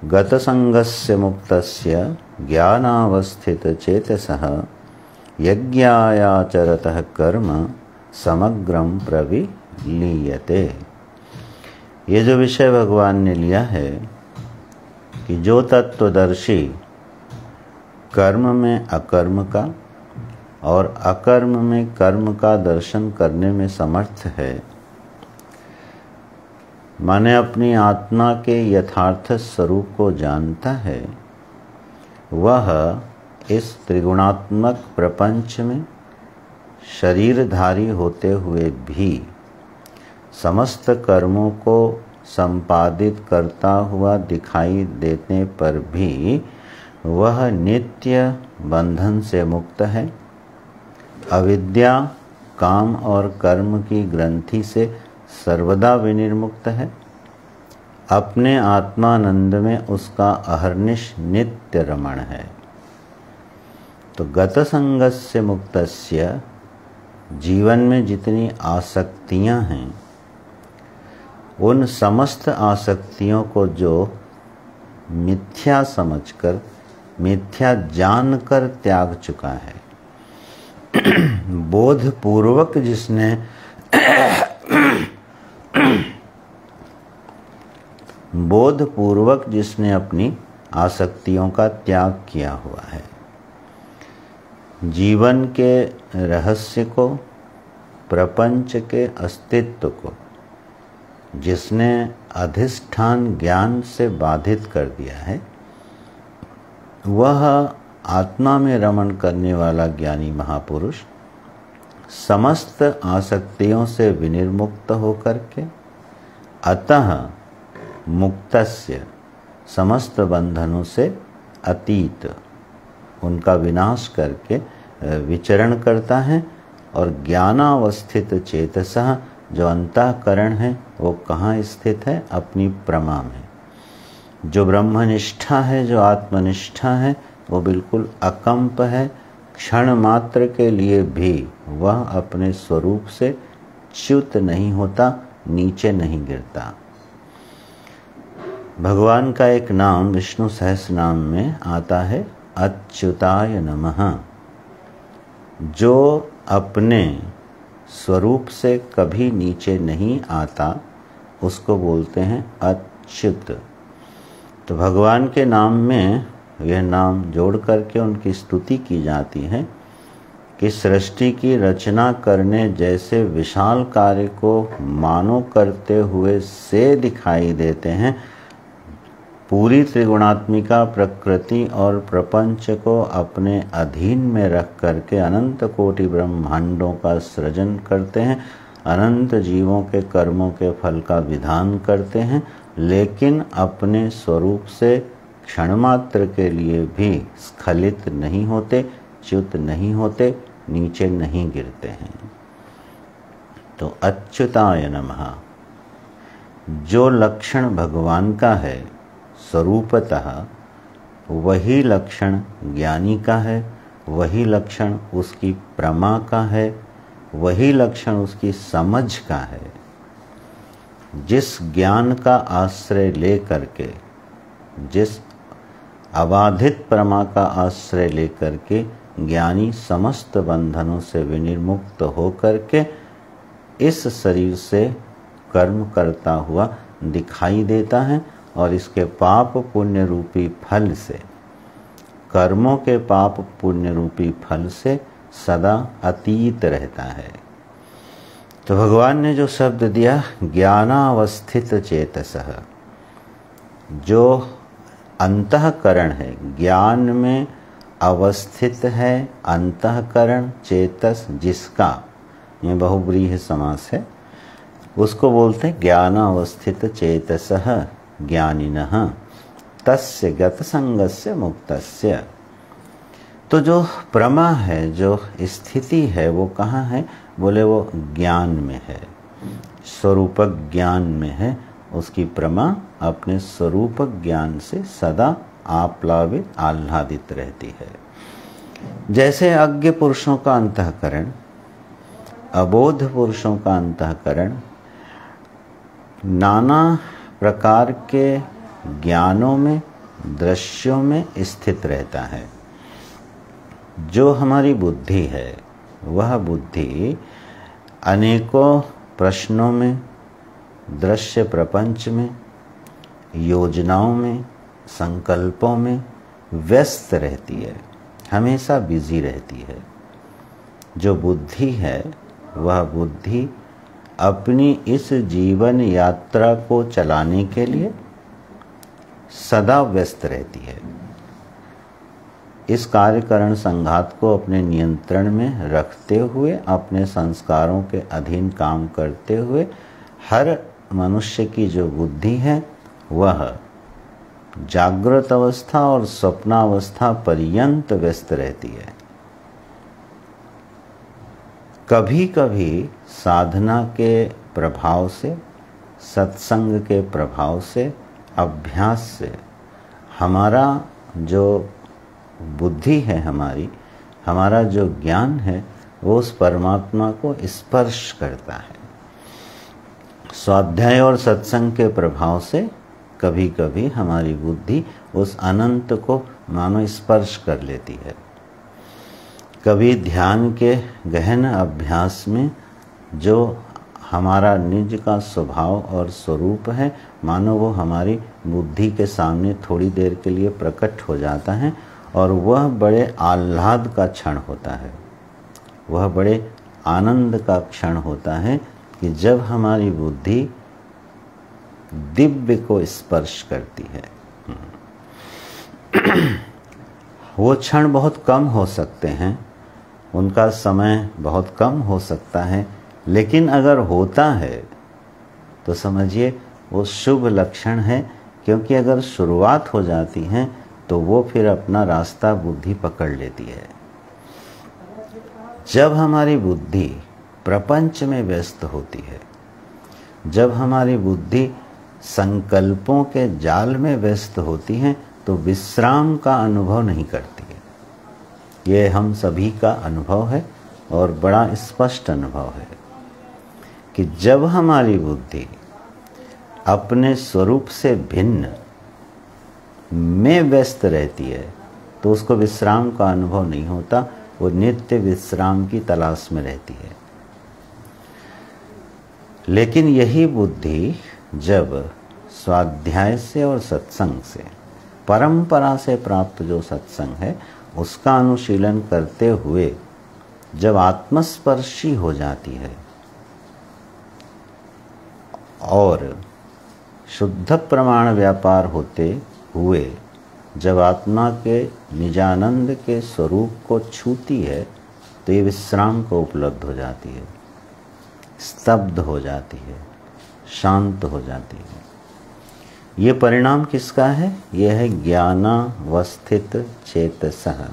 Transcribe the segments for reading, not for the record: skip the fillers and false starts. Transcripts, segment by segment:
गतसंगस्य मुक्तस्य ज्ञानावस्थित चेतसः यज्ञायाचरतः कर्म समग्रम प्रविलीयते। ये जो विषय भगवान ने लिया है कि जो तत्वदर्शी कर्म में अकर्म का और अकर्म में कर्म का दर्शन करने में समर्थ है, माने अपनी आत्मा के यथार्थ स्वरूप को जानता है, वह इस त्रिगुणात्मक प्रपंच में शरीरधारी होते हुए भी समस्त कर्मों को संपादित करता हुआ दिखाई देने पर भी वह नित्य बंधन से मुक्त है, अविद्या, काम और कर्म की ग्रंथि से सर्वदा विनिर्मुक्त है, अपने आत्मानंद में उसका अहर्निश नित्य रमण है। तो गतसंगस्य मुक्तस्य, जीवन में जितनी आसक्तियां हैं उन समस्त आसक्तियों को जो मिथ्या समझकर, मिथ्या जानकर त्याग चुका है, बोधपूर्वक जिसने अपनी आसक्तियों का त्याग किया हुआ है, जीवन के रहस्य को, प्रपंच के अस्तित्व को जिसने अधिष्ठान ज्ञान से बाधित कर दिया है, वह आत्मा में रमण करने वाला ज्ञानी महापुरुष समस्त आसक्तियों से विनिर्मुक्त होकर के अतः मुक्तस्य, समस्त बंधनों से अतीत, उनका विनाश करके विचरण करता है। और ज्ञानावस्थित चेतसः, जो अंतःकरण है वो कहाँ स्थित है? अपनी प्रमा में। जो ब्रह्मनिष्ठा है, जो आत्मनिष्ठा है, वो बिल्कुल अकंप है। क्षण मात्र के लिए भी वह अपने स्वरूप से च्युत नहीं होता, नीचे नहीं गिरता। भगवान का एक नाम विष्णु सहस्त्र नाम में आता है अच्युताय नमः। जो अपने स्वरूप से कभी नीचे नहीं आता उसको बोलते हैं अच्युत। तो भगवान के नाम में यह नाम जोड़ करके उनकी स्तुति की जाती है कि सृष्टि की रचना करने जैसे विशाल कार्य को मानो करते हुए से दिखाई देते हैं। पूरी त्रिगुणात्मिका प्रकृति और प्रपंच को अपने अधीन में रख करके अनंत कोटि ब्रह्मांडों का सृजन करते हैं, अनंत जीवों के कर्मों के फल का विधान करते हैं, लेकिन अपने स्वरूप से क्षण मात्र के लिए भी स्खलित नहीं होते, च्युत नहीं होते, नीचे नहीं गिरते हैं। तो अच्युताय नमः। जो लक्षण भगवान का है स्वरूपतः, वही लक्षण ज्ञानी का है, वही लक्षण उसकी प्रमा का है, वही लक्षण उसकी समझ का है। जिस ज्ञान का आश्रय ले करके, जिस अबाधित प्रमा का आश्रय ले करके ज्ञानी समस्त बंधनों से विनिर्मुक्त हो करके इस शरीर से कर्म करता हुआ दिखाई देता है और इसके पाप पुण्य रूपी फल से, कर्मों के पाप पुण्य रूपी फल से सदा अतीत रहता है। तो भगवान ने जो शब्द दिया ज्ञानावस्थित चेतसः, जो अंतःकरण है, ज्ञान में अवस्थित है अंतःकरण, चेतस जिसका, ये बहुव्रीहि समास है, उसको बोलते हैं ज्ञानावस्थित चेतसः ज्ञानिनः तस्य गतसंगस्य मुक्तस्य। तो जो प्रमा है, जो स्थिति है, वो कहाँ है? बोले वो ज्ञान में है, स्वरूपक ज्ञान में है। उसकी प्रमा अपने स्वरूपक ज्ञान से सदा आप्लावित, आह्लादित रहती है। जैसे अज्ञ पुरुषों का अंतःकरण, अबोध पुरुषों का अंतःकरण नाना प्रकार के ज्ञानों में दृश्यों में स्थित रहता है। जो हमारी बुद्धि है वह बुद्धि अनेकों प्रश्नों में, दृश्य प्रपंच में, योजनाओं में, संकल्पों में व्यस्त रहती है, हमेशा बिजी रहती है। जो बुद्धि है वह बुद्धि अपनी इस जीवन यात्रा को चलाने के लिए सदा व्यस्त रहती है। इस कार्यकरण संघात को अपने नियंत्रण में रखते हुए, अपने संस्कारों के अधीन काम करते हुए हर मनुष्य की जो बुद्धि है वह जागृत अवस्था और स्वप्नावस्था पर्यंत व्यस्त रहती है। कभी कभी साधना के प्रभाव से, सत्संग के प्रभाव से, अभ्यास से हमारा जो बुद्धि है, हमारा जो ज्ञान है वो उस परमात्मा को स्पर्श करता है। स्वाध्याय और सत्संग के प्रभाव से कभी कभी हमारी बुद्धि उस अनंत को मानो स्पर्श कर लेती है। कभी ध्यान के गहन अभ्यास में जो हमारा निज का स्वभाव और स्वरूप है, मानो वो हमारी बुद्धि के सामने थोड़ी देर के लिए प्रकट हो जाता है और वह बड़े आह्लाद का क्षण होता है, वह बड़े आनंद का क्षण होता है कि जब हमारी बुद्धि दिव्य को स्पर्श करती है। वो क्षण बहुत कम हो सकते हैं, उनका समय बहुत कम हो सकता है, लेकिन अगर होता है तो समझिए वो शुभ लक्षण है, क्योंकि अगर शुरुआत हो जाती है तो वो फिर अपना रास्ता बुद्धि पकड़ लेती है। जब हमारी बुद्धि प्रपंच में व्यस्त होती है, जब हमारी बुद्धि संकल्पों के जाल में व्यस्त होती है, तो विश्राम का अनुभव नहीं करती है। ये हम सभी का अनुभव है और बड़ा स्पष्ट अनुभव है कि जब हमारी बुद्धि अपने स्वरूप से भिन्न में व्यस्त रहती है तो उसको विश्राम का अनुभव नहीं होता, वो नित्य विश्राम की तलाश में रहती है। लेकिन यही बुद्धि जब स्वाध्याय से और सत्संग से, परंपरा से प्राप्त जो सत्संग है उसका अनुशीलन करते हुए जब आत्मस्पर्शी हो जाती है और शुद्ध प्रमाण व्यापार होते हुए जब आत्मा के निजानंद के स्वरूप को छूती है तो ये विश्राम को उपलब्ध हो जाती है, स्तब्ध हो जाती है, शांत हो जाती है। ये परिणाम किसका है? यह है ज्ञानावस्थित चेतसः।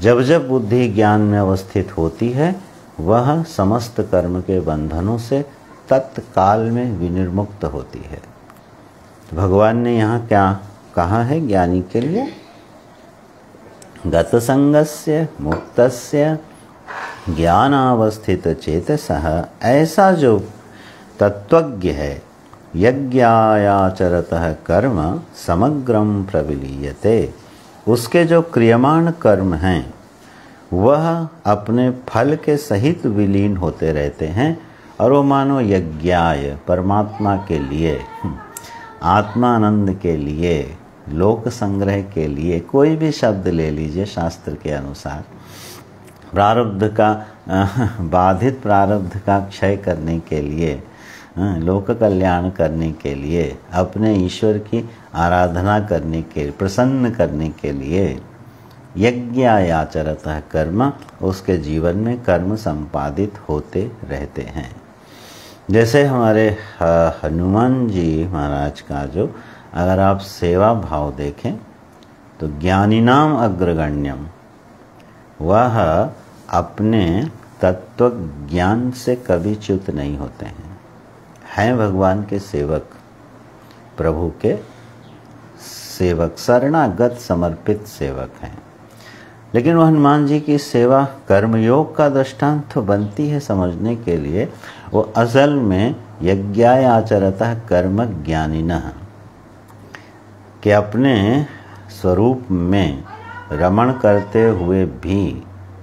जब जब बुद्धि ज्ञान में अवस्थित होती है वह समस्त कर्म के बंधनों से तत्काल में विनिर्मुक्त होती है। भगवान ने यहाँ क्या कहा है ज्ञानी के लिए? गत संगस्य मुक्तस्य ज्ञानावस्थित चेतसः। ऐसा जो तत्वज्ञ है, यज्ञायाचरतः कर्म समग्रम प्रविलीयते, उसके जो क्रियमाण कर्म हैं वह अपने फल के सहित विलीन होते रहते हैं और वो मानो यज्ञाय, परमात्मा के लिए, आत्मानंद के लिए, लोक संग्रह के लिए, कोई भी शब्द ले लीजिए शास्त्र के अनुसार, प्रारब्ध का बाधित प्रारब्ध का क्षय करने के लिए, लोक कल्याण करने के लिए, अपने ईश्वर की आराधना करने के, प्रसन्न करने के लिए यज्ञायाचरतः कर्म, उसके जीवन में कर्म संपादित होते रहते हैं। जैसे हमारे हनुमान जी महाराज का जो अगर आप सेवा भाव देखें तो ज्ञानिनाम अग्रगण्यम, वह अपने तत्व ज्ञान से कभी च्युत नहीं होते हैं भगवान के सेवक, प्रभु के सेवक, शरणागत समर्पित सेवक हैं। लेकिन वह हनुमान जी की सेवा कर्मयोग का दृष्टांत तो बनती है समझने के लिए। वो असल में यज्ञाय आचरतः कर्म ज्ञानिनः, कि अपने स्वरूप में रमण करते हुए भी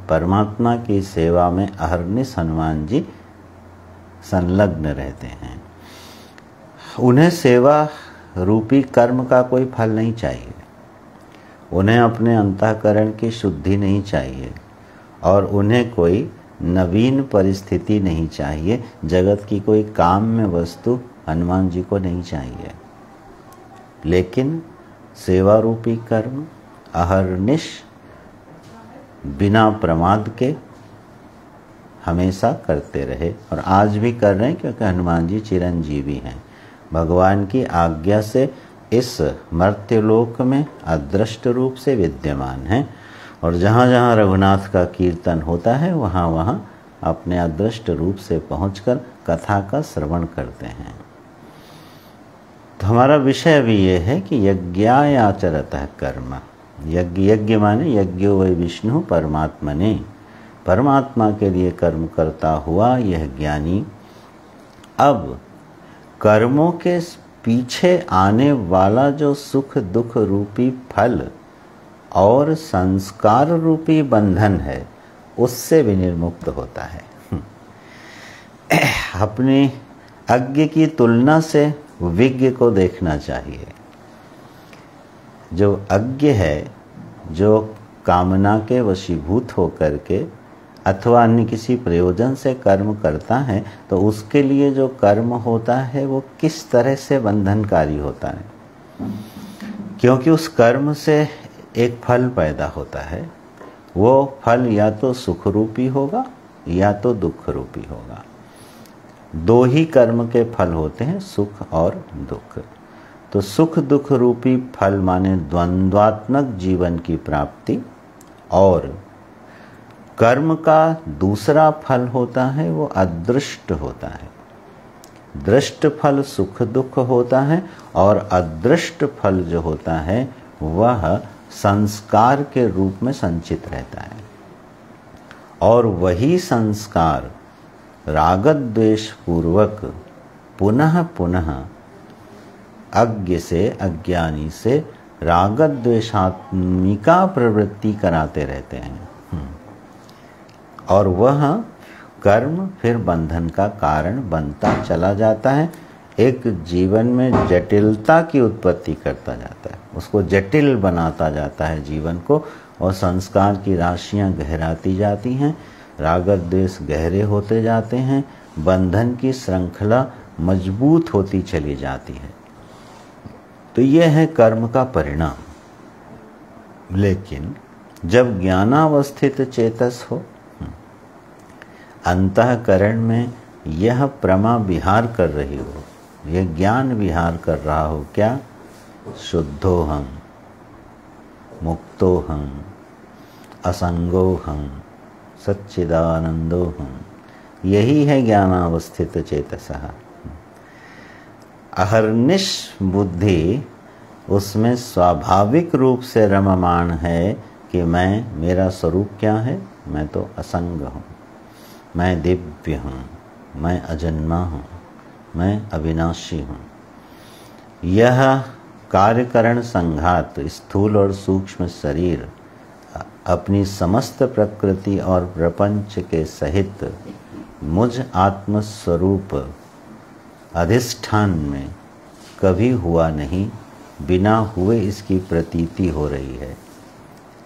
परमात्मा की सेवा में अहर्निश हनुमान जी संलग्न रहते हैं। उन्हें सेवा रूपी कर्म का कोई फल नहीं चाहिए, उन्हें अपने अंतःकरण की शुद्धि नहीं चाहिए और उन्हें कोई नवीन परिस्थिति नहीं चाहिए। जगत की कोई काम्य वस्तु हनुमान जी को नहीं चाहिए, लेकिन सेवा रूपी कर्म अहर्निश बिना प्रमाद के हमेशा करते रहे और आज भी कर रहे हैं, क्योंकि हनुमान जी चिरंजीवी हैं। भगवान की आज्ञा से इस मर्त्यलोक में अदृष्ट रूप से विद्यमान हैं और जहाँ जहाँ रघुनाथ का कीर्तन होता है वहाँ वहाँ अपने अदृष्ट रूप से पहुंचकर कथा का श्रवण करते हैं। तो हमारा विषय भी ये है कि यज्ञायाचरतः कर्म। यज्ञ माने यज्ञो वै विष्णु परमात्मने, परमात्मा के लिए कर्म करता हुआ यह ज्ञानी अब कर्मों के पीछे आने वाला जो सुख दुख रूपी फल और संस्कार रूपी बंधन है उससे विनिर्मुक्त होता है। अपने अज्ञ की तुलना से विज्ञ को देखना चाहिए। जो अज्ञ है, जो कामना के वशीभूत होकर के अथवा अन्य किसी प्रयोजन से कर्म करता है, तो उसके लिए जो कर्म होता है वो किस तरह से बंधनकारी होता है, क्योंकि उस कर्म से एक फल पैदा होता है। वो फल या तो सुख रूपी होगा या तो दुख रूपी होगा। दो ही कर्म के फल होते हैं, सुख और दुख। तो सुख दुख रूपी फल माने द्वंद्वात्मक जीवन की प्राप्ति, और कर्म का दूसरा फल होता है वो अदृष्ट होता है। दृष्ट फल सुख दुख होता है और अदृष्ट फल जो होता है वह संस्कार के रूप में संचित रहता है। और वही संस्कार राग द्वेष पूर्वक पुनः पुनः अज्ञ से अज्ञानी से राग द्वेषात्मिका प्रवृत्ति कराते रहते हैं और वह कर्म फिर बंधन का कारण बनता चला जाता है। एक जीवन में जटिलता की उत्पत्ति करता जाता है, उसको जटिल बनाता जाता है जीवन को, और संस्कार की राशियां गहराती जाती हैं, राग द्वेष गहरे होते जाते हैं, बंधन की श्रृंखला मजबूत होती चली जाती है। तो यह है कर्म का परिणाम। लेकिन जब ज्ञानावस्थित चेतस हो, अंतःकरण में यह प्रमा विहार कर रही हो, यह ज्ञान विहार कर रहा हो, क्या? शुद्धोहम, मुक्तोहम, असंगोहम, सच्चिदानंदोहम। यही है ज्ञानावस्थित चेतसः। अहर्निश बुद्धि उसमें स्वाभाविक रूप से रममाण है कि मेरा स्वरूप क्या है? मैं तो असंग हूँ, मैं दिव्य हूँ, मैं अजन्मा हूँ, मैं अविनाशी हूँ। यह कार्यकरण संघात, स्थूल और सूक्ष्म शरीर अपनी समस्त प्रकृति और प्रपंच के सहित मुझ आत्मस्वरूप अधिष्ठान में कभी हुआ नहीं, बिना हुए इसकी प्रतीति हो रही है।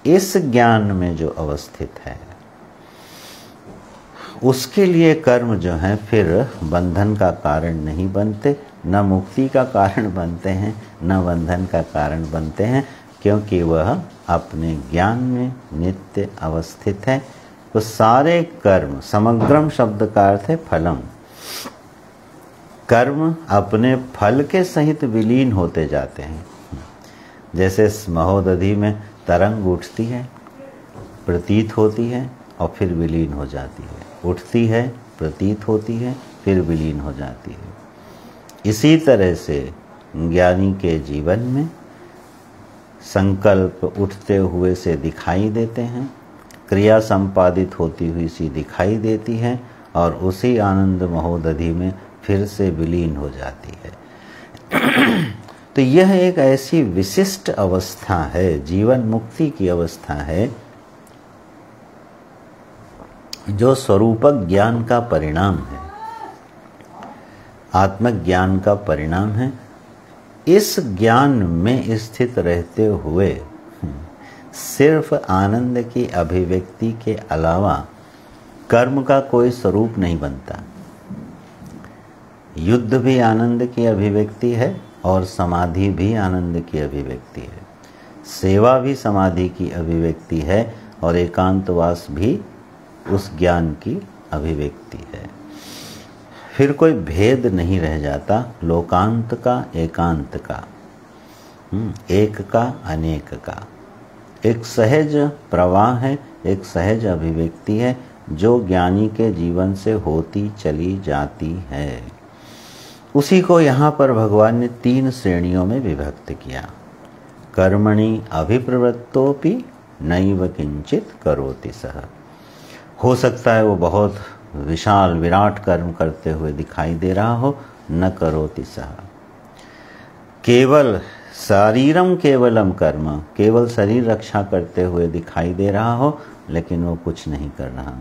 इस ज्ञान में जो अवस्थित है उसके लिए कर्म जो है फिर बंधन का कारण नहीं बनते, न मुक्ति का कारण बनते हैं, न बंधन का कारण बनते हैं, क्योंकि वह अपने ज्ञान में नित्य अवस्थित है। तो सारे कर्म, समग्रम शब्द का अर्थ है फलम, कर्म अपने फल के सहित विलीन होते जाते हैं। जैसे महोदधि में तरंग उठती है, प्रतीत होती है और फिर विलीन हो जाती है, उठती है, प्रतीत होती है, फिर विलीन हो जाती है। इसी तरह से ज्ञानी के जीवन में संकल्प उठते हुए से दिखाई देते हैं, क्रिया संपादित होती हुई सी दिखाई देती है और उसी आनंद महोदधि में फिर से विलीन हो जाती है। तो यह एक ऐसी विशिष्ट अवस्था है, जीवन मुक्ति की अवस्था है, जो स्वरूपक ज्ञान का परिणाम है, आत्मज्ञान का परिणाम है। इस ज्ञान में स्थित रहते हुए सिर्फ आनंद की अभिव्यक्ति के अलावा कर्म का कोई स्वरूप नहीं बनता। युद्ध भी आनंद की अभिव्यक्ति है और समाधि भी आनंद की अभिव्यक्ति है, सेवा भी समाधि की अभिव्यक्ति है और एकांतवास भी उस ज्ञान की अभिव्यक्ति है। फिर कोई भेद नहीं रह जाता लोकांत का, एकांत का, एक का, अनेक का। एक सहज प्रवाह है, एक सहज अभिव्यक्ति है जो ज्ञानी के जीवन से होती चली जाती है। उसी को यहाँ पर भगवान ने 3 श्रेणियों में विभक्त किया। कर्मणि अभिप्रवृत्तोपि नैव किंचित करोति सः। हो सकता है वो बहुत विशाल विराट कर्म करते हुए दिखाई दे रहा हो, न करोति सः। केवल शारीरम केवलम कर्म, केवल शरीर रक्षा करते हुए दिखाई दे रहा हो, लेकिन वो कुछ नहीं कर रहा।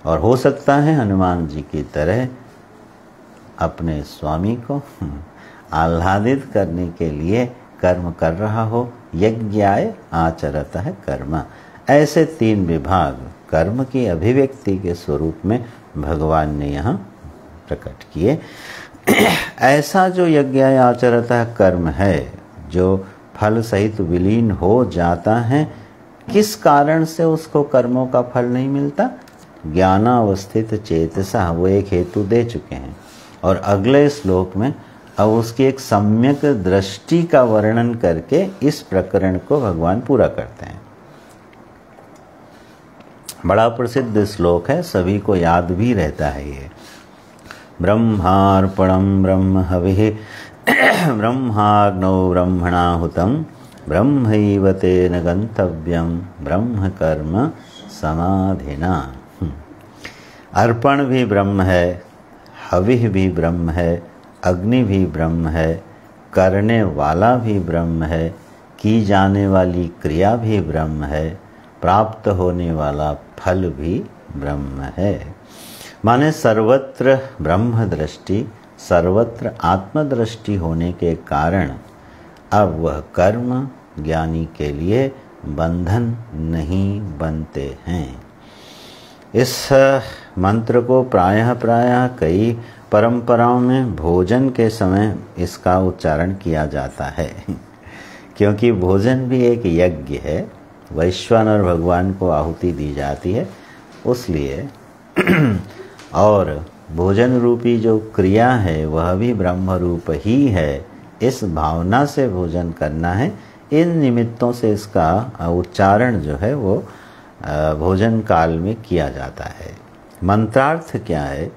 और हो सकता है हनुमान जी की तरह अपने स्वामी को आह्लादित करने के लिए कर्म कर रहा हो, यज्ञाय आचरतः कर्म। ऐसे 3 विभाग कर्म की अभिव्यक्ति के स्वरूप में भगवान ने यहाँ प्रकट किए। ऐसा जो यज्ञाय आचरतः कर्म है, जो फल सहित विलीन हो जाता है, किस कारण से उसको कर्मों का फल नहीं मिलता? ज्ञानावस्थित चेतसा, वो एक हेतु दे चुके हैं। और अगले श्लोक में अब उसकी एक सम्यक दृष्टि का वर्णन करके इस प्रकरण को भगवान पूरा करते हैं। बड़ा प्रसिद्ध श्लोक है, सभी को याद भी रहता है ये। ब्रह्मार्पणं ब्रह्म हविः ब्रह्माग्नौ ब्रह्मणाहुतं ब्रह्मैव तेन गंतव्यं ब्रह्म कर्म समाधिना। अर्पण भी ब्रह्म है, हविः भी ब्रह्म है, अग्नि भी ब्रह्म है, करने वाला भी ब्रह्म है, की जाने वाली क्रिया भी ब्रह्म है, प्राप्त होने वाला फल भी ब्रह्म है। माने सर्वत्र ब्रह्म दृष्टि, सर्वत्र आत्मदृष्टि होने के कारण अब वह कर्म ज्ञानी के लिए बंधन नहीं बनते हैं। इस मंत्र को प्रायः कई परंपराओं में भोजन के समय इसका उच्चारण किया जाता है, क्योंकि भोजन भी एक यज्ञ है, वैश्वानर भगवान को आहुति दी जाती है उसलिए। और भोजन रूपी जो क्रिया है वह भी ब्रह्म रूप ही है, इस भावना से भोजन करना है। इन निमित्तों से इसका उच्चारण जो है वो भोजन काल में किया जाता है। मंत्रार्थ क्या है?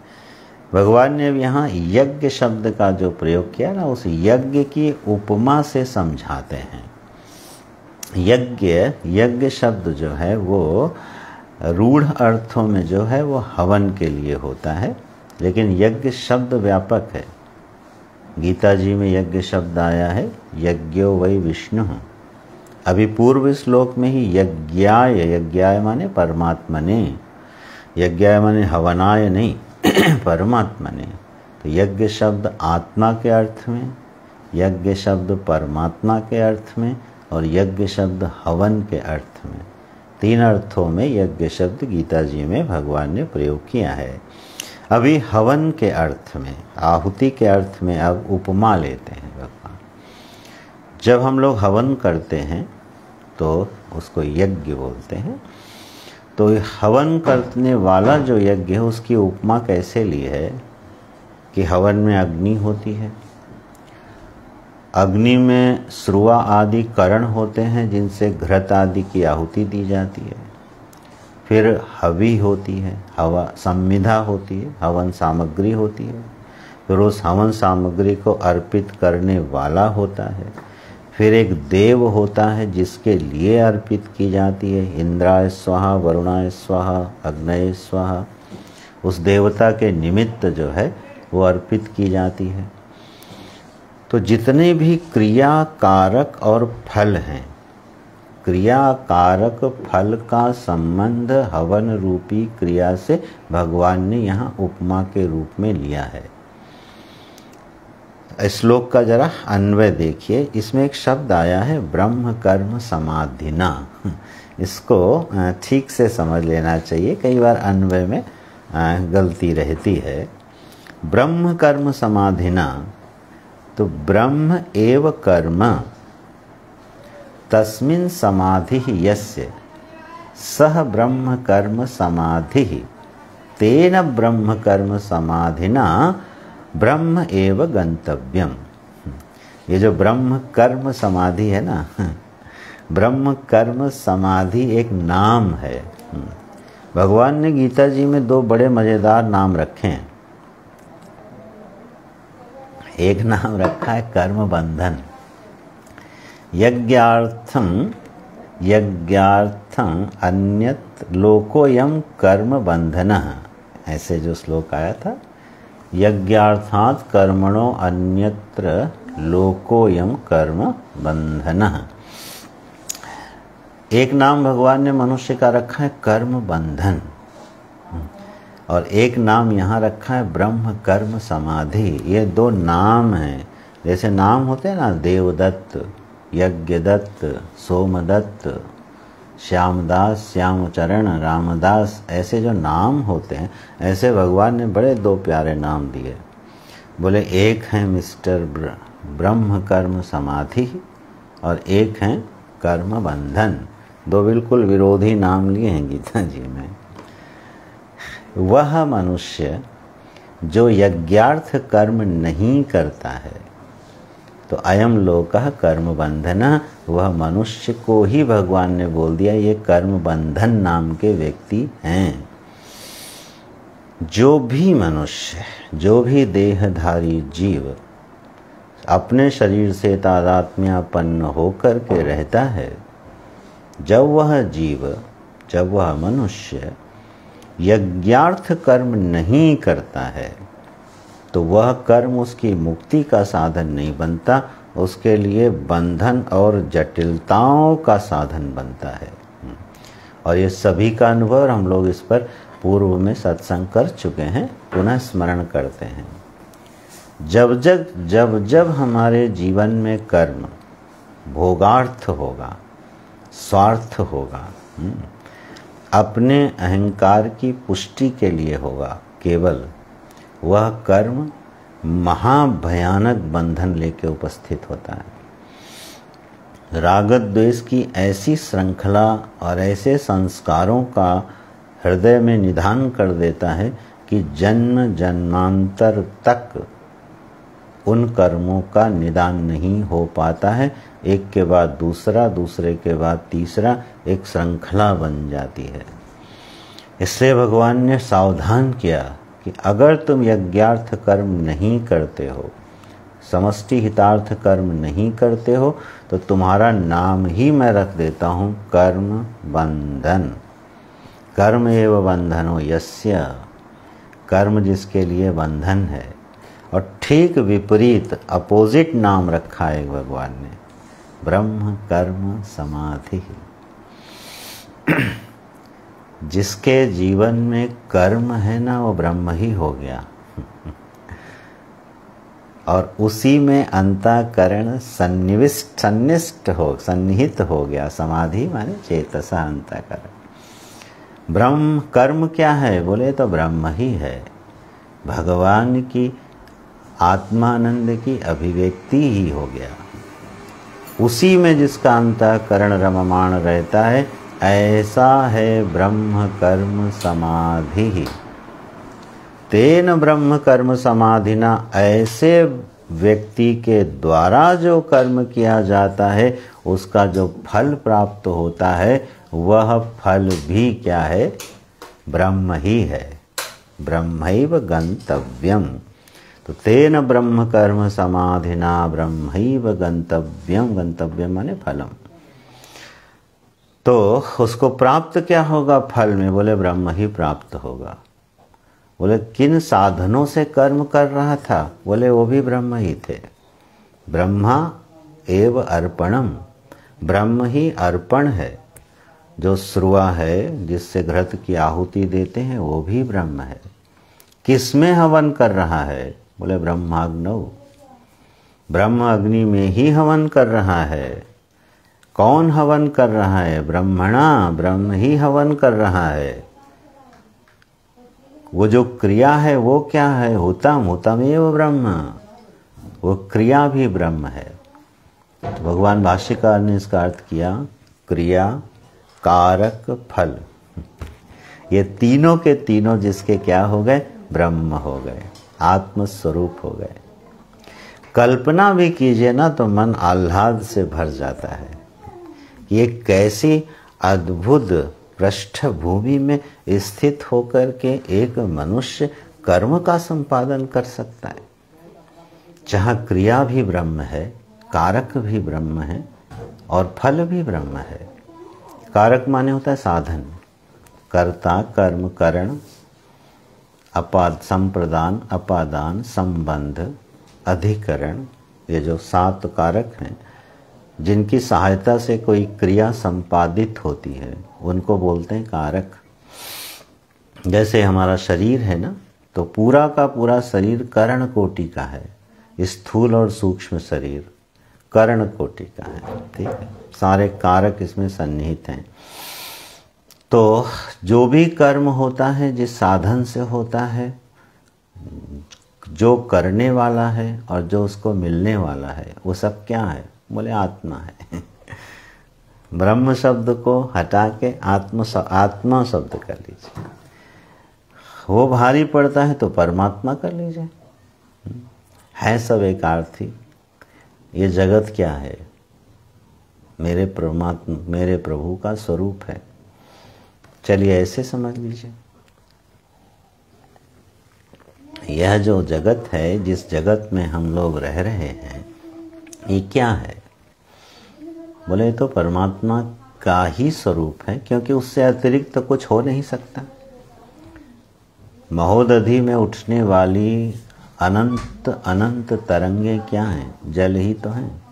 भगवान ने अब यहाँ यज्ञ शब्द का जो प्रयोग किया ना, उस यज्ञ की उपमा से समझाते हैं। यज्ञ शब्द जो है वो रूढ़ अर्थों में जो है वो हवन के लिए होता है, लेकिन यज्ञ शब्द व्यापक है। गीता जी में यज्ञ शब्द आया है, यज्ञो वै विष्णु। अभी पूर्व श्लोक में ही यज्ञाय माने परमात्मने, यज्ञाय माने हवनाय नहीं, परमात्मने। तो यज्ञ शब्द आत्मा के अर्थ में, यज्ञ शब्द परमात्मा के अर्थ में और यज्ञ शब्द हवन के अर्थ में, 3 अर्थों में यज्ञ शब्द गीता जी में भगवान ने प्रयोग किया है। अभी हवन के अर्थ में, आहुति के अर्थ में अब उपमा लेते हैं भगवान। जब हम लोग हवन करते हैं तो उसको यज्ञ बोलते हैं। तो हवन करने वाला जो यज्ञ है उसकी उपमा कैसे ली है कि हवन में अग्नि होती है, अग्नि में श्रुआ आदि करण होते हैं जिनसे घृत आदि की आहुति दी जाती है। फिर हवि होती है, हवा संविधा होती है, हवन सामग्री होती है। फिर उस हवन सामग्री को अर्पित करने वाला होता है। फिर एक देव होता है जिसके लिए अर्पित की जाती है, इंद्राय स्वाहा, वरुणाय स्वाहा, अग्नये स्वाहा। उस देवता के निमित्त जो है वो अर्पित की जाती है। तो जितने भी क्रिया कारक और फल हैं, क्रिया कारक फल का संबंध हवन रूपी क्रिया से भगवान ने यहाँ उपमा के रूप में लिया है। श्लोक का जरा अन्वय देखिए, इसमें एक शब्द आया है ब्रह्म कर्म समाधिना। इसको ठीक से समझ लेना चाहिए, कई बार अन्वय में गलती रहती है। ब्रह्म कर्म समाधिना, तो ब्रह्म एव कर्म तस्मिन् समाधि यस्य सह ब्रह्म कर्म समाधि तेन ब्रह्म कर्म समाधिना ब्रह्म एव गंतव्यम। ये जो ब्रह्म कर्म समाधि है ना, ब्रह्म कर्म समाधि एक नाम है। भगवान ने गीता जी में दो बड़े मजेदार नाम रखे हैं। एक नाम रखा है कर्म बंधन। यज्ञार्थम अन्यत लोकोयम कर्म बंधनः, ऐसे जो श्लोक आया था, यज्ञार्थात् कर्मणो अन्यत्र लोकोयम कर्म बंधनः। एक नाम भगवान ने मनुष्य का रखा है कर्म बंधन, और एक नाम यहाँ रखा है ब्रह्म कर्म समाधि। ये दो नाम हैं। जैसे नाम होते हैं ना, देवदत्त, यज्ञदत्त, सोमदत्त, श्यामदास, श्यामचरण, रामदास, ऐसे जो नाम होते हैं, ऐसे भगवान ने बड़े दो प्यारे नाम दिए। बोले एक है मिस्टर ब्रह्म कर्म समाधि और एक है कर्म बंधन। दो बिल्कुल विरोधी नाम लिए हैं गीता जी में। वह मनुष्य जो यज्ञार्थ कर्म नहीं करता है, तो अयम लोकः कर्म बंधन, वह मनुष्य को ही भगवान ने बोल दिया ये कर्म बंधन नाम के व्यक्ति हैं। जो भी मनुष्य, जो भी देहधारी जीव अपने शरीर से तादात्म्यपन्न होकर के रहता है, जब वह जीव, जब वह मनुष्य यज्ञार्थ कर्म नहीं करता है, तो वह कर्म उसकी मुक्ति का साधन नहीं बनता, उसके लिए बंधन और जटिलताओं का साधन बनता है। और ये सभी का अनुभव हम लोग इस पर पूर्व में सत्संग कर चुके हैं, पुनः स्मरण करते हैं। जब जब हमारे जीवन में कर्म भोगार्थ होगा, स्वार्थ होगा, अपने अहंकार की पुष्टि के लिए होगा केवल, वह कर्म महाभयानक बंधन लेके उपस्थित होता है। राग द्वेष की ऐसी श्रृंखला और ऐसे संस्कारों का हृदय में निधान कर देता है कि जन्म जन्मांतर तक उन कर्मों का निदान नहीं हो पाता है। एक के बाद दूसरा, दूसरे के बाद तीसरा, एक श्रृंखला बन जाती है। इससे भगवान ने सावधान किया कि अगर तुम यज्ञार्थ कर्म नहीं करते हो, समष्टि हितार्थ कर्म नहीं करते हो, तो तुम्हारा नाम ही मैं रख देता हूँ कर्म बंधन। कर्म एव बंधनो यस्य, कर्म जिसके लिए बंधन है। और ठीक विपरीत अपोजिट नाम रखा है भगवान ने, ब्रह्म कर्म समाधि। जिसके जीवन में कर्म है ना, वो ब्रह्म ही हो गया। और उसी में अंतःकरण सन्निहित हो गया। समाधि माने चेतसा अंतःकरण। ब्रह्म कर्म क्या है बोले तो ब्रह्म ही है, भगवान की आत्मानंद की अभिव्यक्ति ही हो गया। उसी में जिसका अंतःकरण रममाण रहता है, ऐसा है ब्रह्म कर्म समाधि। तेन ब्रह्म कर्म समाधिना, ऐसे व्यक्ति के द्वारा जो कर्म किया जाता है, उसका जो फल प्राप्त होता है, वह फल भी क्या है, ब्रह्म ही है। ब्रह्मैव गंतव्यम। तो तेन ब्रह्म कर्म समाधिना ब्रह्मैव गंतव्यम। गंतव्यम माने फलम। तो उसको प्राप्त क्या होगा फल में, बोले ब्रह्म ही प्राप्त होगा। बोले किन साधनों से कर्म कर रहा था, बोले वो भी ब्रह्म ही थे। ब्रह्मा एव अर्पणम, ब्रह्म ही अर्पण है। जो श्रुआ है जिससे घृत की आहुति देते हैं वो भी ब्रह्म है। किसमें हवन कर रहा है? बोले ब्रह्माग्नौ, ब्रह्म अग्नि में ही हवन कर रहा है। कौन हवन कर रहा है? ब्रह्मणा, ब्रह्म ही हवन कर रहा है। वो जो क्रिया है वो क्या है? हुतम, हुतमेव ब्रह्म, वो क्रिया भी ब्रह्म है। तो भगवान भाष्यकार ने इसका अर्थ किया, क्रिया कारक फल, ये तीनों के तीनों जिसके क्या हो गए? ब्रह्म हो गए, आत्मस्वरूप हो गए। कल्पना भी कीजिए ना तो मन आह्लाद से भर जाता है। ये कैसी अद्भुत पृष्ठभूमि में स्थित होकर के एक मनुष्य कर्म का संपादन कर सकता है, जहाँ क्रिया भी ब्रह्म है, कारक भी ब्रह्म है और फल भी ब्रह्म है। कारक माने होता है साधन, कर्ता, कर्म, करण, संप्रदान, अपादान, संबंध, अधिकरण, ये जो 7 कारक हैं जिनकी सहायता से कोई क्रिया संपादित होती है उनको बोलते हैं कारक। जैसे हमारा शरीर है ना, तो पूरा का पूरा शरीर कर्ण कोटि का है। स्थूल और सूक्ष्म शरीर कर्ण कोटि का है, ठीक है। सारे कारक इसमें सन्निहित हैं। तो जो भी कर्म होता है जिस साधन से होता है, जो करने वाला है और जो उसको मिलने वाला है, वो सब क्या है? बोले आत्मा है। ब्रह्म शब्द को हटा के आत्मा शब्द कर लीजिए। वो भारी पड़ता है तो परमात्मा कर लीजिए। है सब एकार्थी। ये जगत क्या है? मेरे प्रभु का स्वरूप है। चलिए ऐसे समझ लीजिए। यह जो जगत है, जिस जगत में हम लोग रह रहे हैं, ये क्या है? बोले तो परमात्मा का ही स्वरूप है, क्योंकि उससे अतिरिक्त तो कुछ हो नहीं सकता। महोदधि में उठने वाली अनंत अनंत तरंगे क्या हैं? जल ही तो हैं।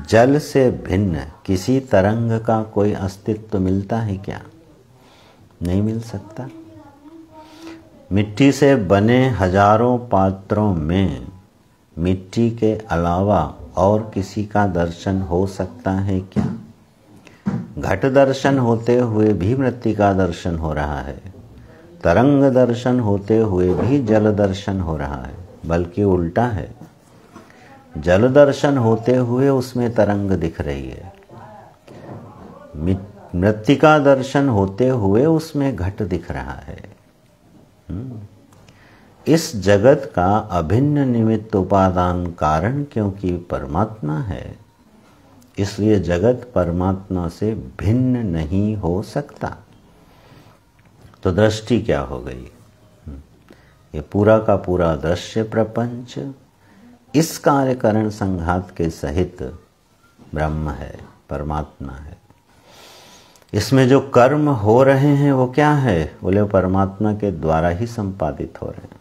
जल से भिन्न किसी तरंग का कोई अस्तित्व मिलता है क्या? नहीं मिल सकता। मिट्टी से बने हजारों पात्रों में मिट्टी के अलावा और किसी का दर्शन हो सकता है क्या? घट दर्शन होते हुए भी मृत्तिका दर्शन हो रहा है, तरंग दर्शन होते हुए भी जल दर्शन हो रहा है, बल्कि उल्टा है। जल दर्शन होते हुए उसमें तरंग दिख रही है, मृत्तिका दर्शन होते हुए उसमें घट दिख रहा है। इस जगत का अभिन्न निमित्त उपादान कारण क्योंकि परमात्मा है, इसलिए जगत परमात्मा से भिन्न नहीं हो सकता। तो दृष्टि क्या हो गई? ये पूरा का पूरा दृश्य प्रपंच इस कार्यकरण संघात के सहित ब्रह्म है, परमात्मा है। इसमें जो कर्म हो रहे हैं वो क्या है? बोले परमात्मा के द्वारा ही संपादित हो रहे हैं।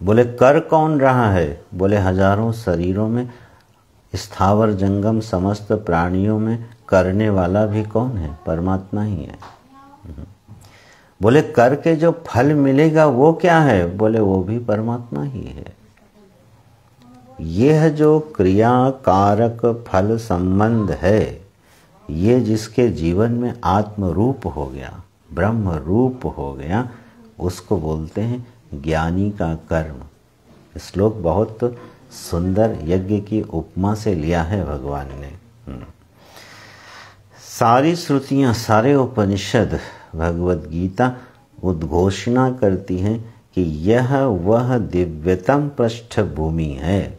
बोले कर कौन रहा है? बोले हजारों शरीरों में, स्थावर जंगम समस्त प्राणियों में करने वाला भी कौन है? परमात्मा ही है। बोले कर के जो फल मिलेगा वो क्या है? बोले वो भी परमात्मा ही है। यह जो क्रिया कारक फल संबंध है, ये जिसके जीवन में आत्म रूप हो गया, ब्रह्म रूप हो गया, उसको बोलते हैं ज्ञानी का कर्म। श्लोक बहुत सुंदर यज्ञ की उपमा से लिया है भगवान ने। सारी श्रुतियां, सारे उपनिषद, भगवद गीता उद्घोषणा करती हैं कि यह वह दिव्यतम पृष्ठभूमि है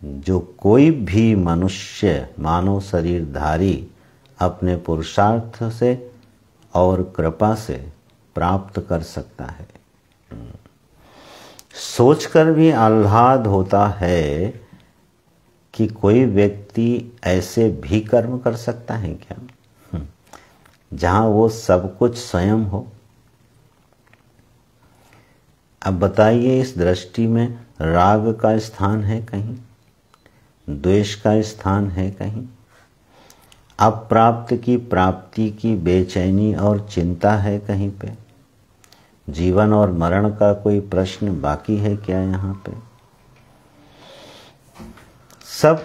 जो कोई भी मनुष्य, मानव शरीरधारी अपने पुरुषार्थ से और कृपा से प्राप्त कर सकता है। सोचकर भी आह्लाद होता है कि कोई व्यक्ति ऐसे भी कर्म कर सकता है क्या, जहां वो सब कुछ स्वयं हो। अब बताइए, इस दृष्टि में राग का स्थान है कहीं? द्वेष का स्थान है कहीं? अप्राप्त की प्राप्ति की बेचैनी और चिंता है कहीं पे? जीवन और मरण का कोई प्रश्न बाकी है क्या यहाँ पे?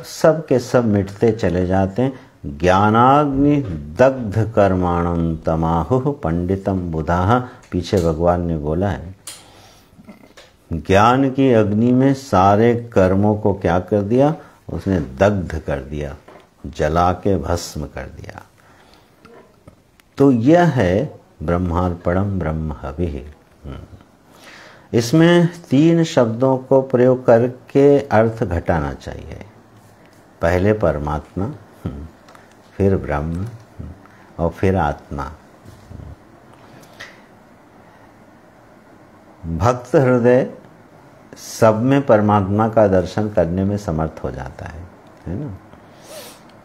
सब के सब मिटते चले जाते हैं। ज्ञानाग्नि दग्ध कर्माणं तमाहुः पंडितम बुधाः, पीछे भगवान ने बोला है। ज्ञान की अग्नि में सारे कर्मों को क्या कर दिया? उसने दग्ध कर दिया, जला के भस्म कर दिया। तो यह है ब्रह्मार्पणम ब्रह्म हविः। इसमें 3 शब्दों को प्रयोग करके अर्थ घटाना चाहिए। पहले परमात्मा, फिर ब्रह्म और फिर आत्मा। भक्त हृदय सब में परमात्मा का दर्शन करने में समर्थ हो जाता है ना।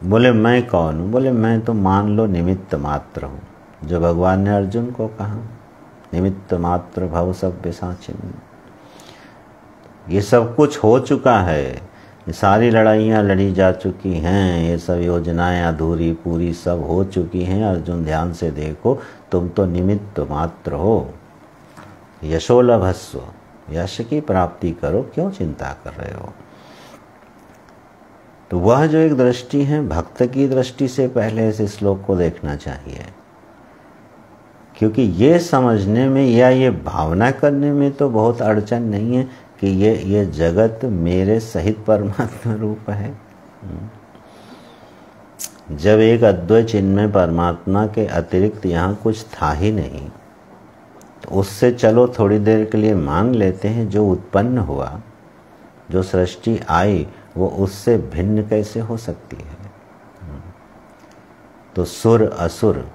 बोले मैं कौन हूँ? बोले मैं तो मान लो निमित्त मात्र हूँ, जो भगवान ने अर्जुन को कहा, निमित्त मात्र भव सब पिशाचिन। ये सब कुछ हो चुका है, ये सारी लड़ाइयाँ लड़ी जा चुकी हैं, ये सब योजनाएं अधूरी पूरी सब हो चुकी हैं। अर्जुन ध्यान से देखो, तुम तो निमित्त मात्र हो। यशो लभस्व, यश की प्राप्ति करो, क्यों चिंता कर रहे हो? तो वह जो एक दृष्टि है, भक्त की दृष्टि से पहले इस श्लोक को देखना चाहिए, क्योंकि ये समझने में या ये भावना करने में तो बहुत अड़चन नहीं है कि ये जगत मेरे सहित परमात्मा रूप है। जब एक अद्वैत चिन्मय परमात्मा के अतिरिक्त यहाँ कुछ था ही नहीं, तो उससे चलो थोड़ी देर के लिए मान लेते हैं, जो उत्पन्न हुआ, जो सृष्टि आई, वो उससे भिन्न कैसे हो सकती है? तो सुर असुर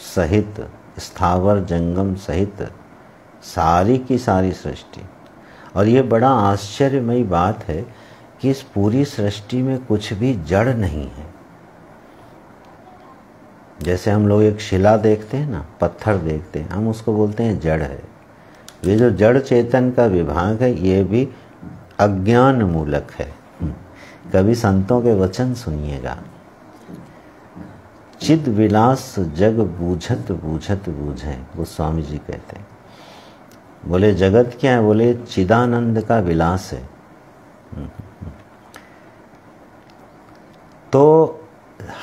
सहित, स्थावर जंगम सहित सारी की सारी सृष्टि। और ये बड़ा आश्चर्यमयी बात है कि इस पूरी सृष्टि में कुछ भी जड़ नहीं है। जैसे हम लोग एक शिला देखते हैं ना, पत्थर देखते हैं, हम उसको बोलते हैं जड़ है। ये जो जड़ चेतन का विभाग है, ये भी अज्ञान मूलक है। कभी संतों के वचन सुनिएगा, चिद विलास जग बूझत बूझत बूझे, वो स्वामी जी कहते हैं। बोले जगत क्या है? बोले चिदानंद का विलास है। तो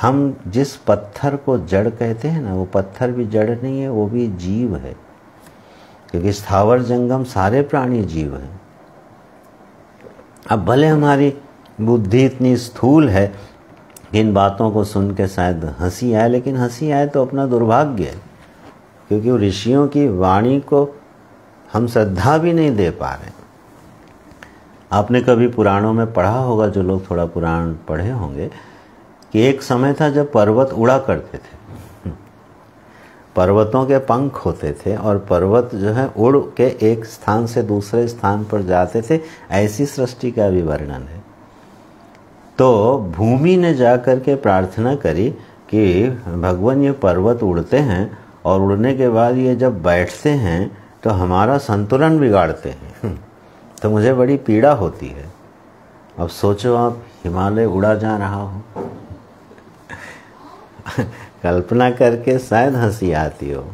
हम जिस पत्थर को जड़ कहते हैं ना, वो पत्थर भी जड़ नहीं है, वो भी जीव है, क्योंकि स्थावर जंगम सारे प्राणी जीव हैं। अब भले हमारी बुद्धि इतनी स्थूल है, इन बातों को सुन के शायद हंसी आए, लेकिन हंसी आए तो अपना दुर्भाग्य है, क्योंकि वो ऋषियों की वाणी को हम श्रद्धा भी नहीं दे पा रहे। आपने कभी पुराणों में पढ़ा होगा, जो लोग थोड़ा पुराण पढ़े होंगे, कि एक समय था जब पर्वत उड़ा करते थे, पर्वतों के पंख होते थे और पर्वत जो है उड़ के एक स्थान से दूसरे स्थान पर जाते थे। ऐसी सृष्टि का भी वर्णन है। तो भूमि ने जाकर के प्रार्थना करी कि भगवान ये पर्वत उड़ते हैं और उड़ने के बाद ये जब बैठते हैं तो हमारा संतुलन बिगाड़ते हैं, तो मुझे बड़ी पीड़ा होती है। अब सोचो, आप हिमालय उड़ा जा रहा हो, कल्पना करके शायद हंसी आती हो,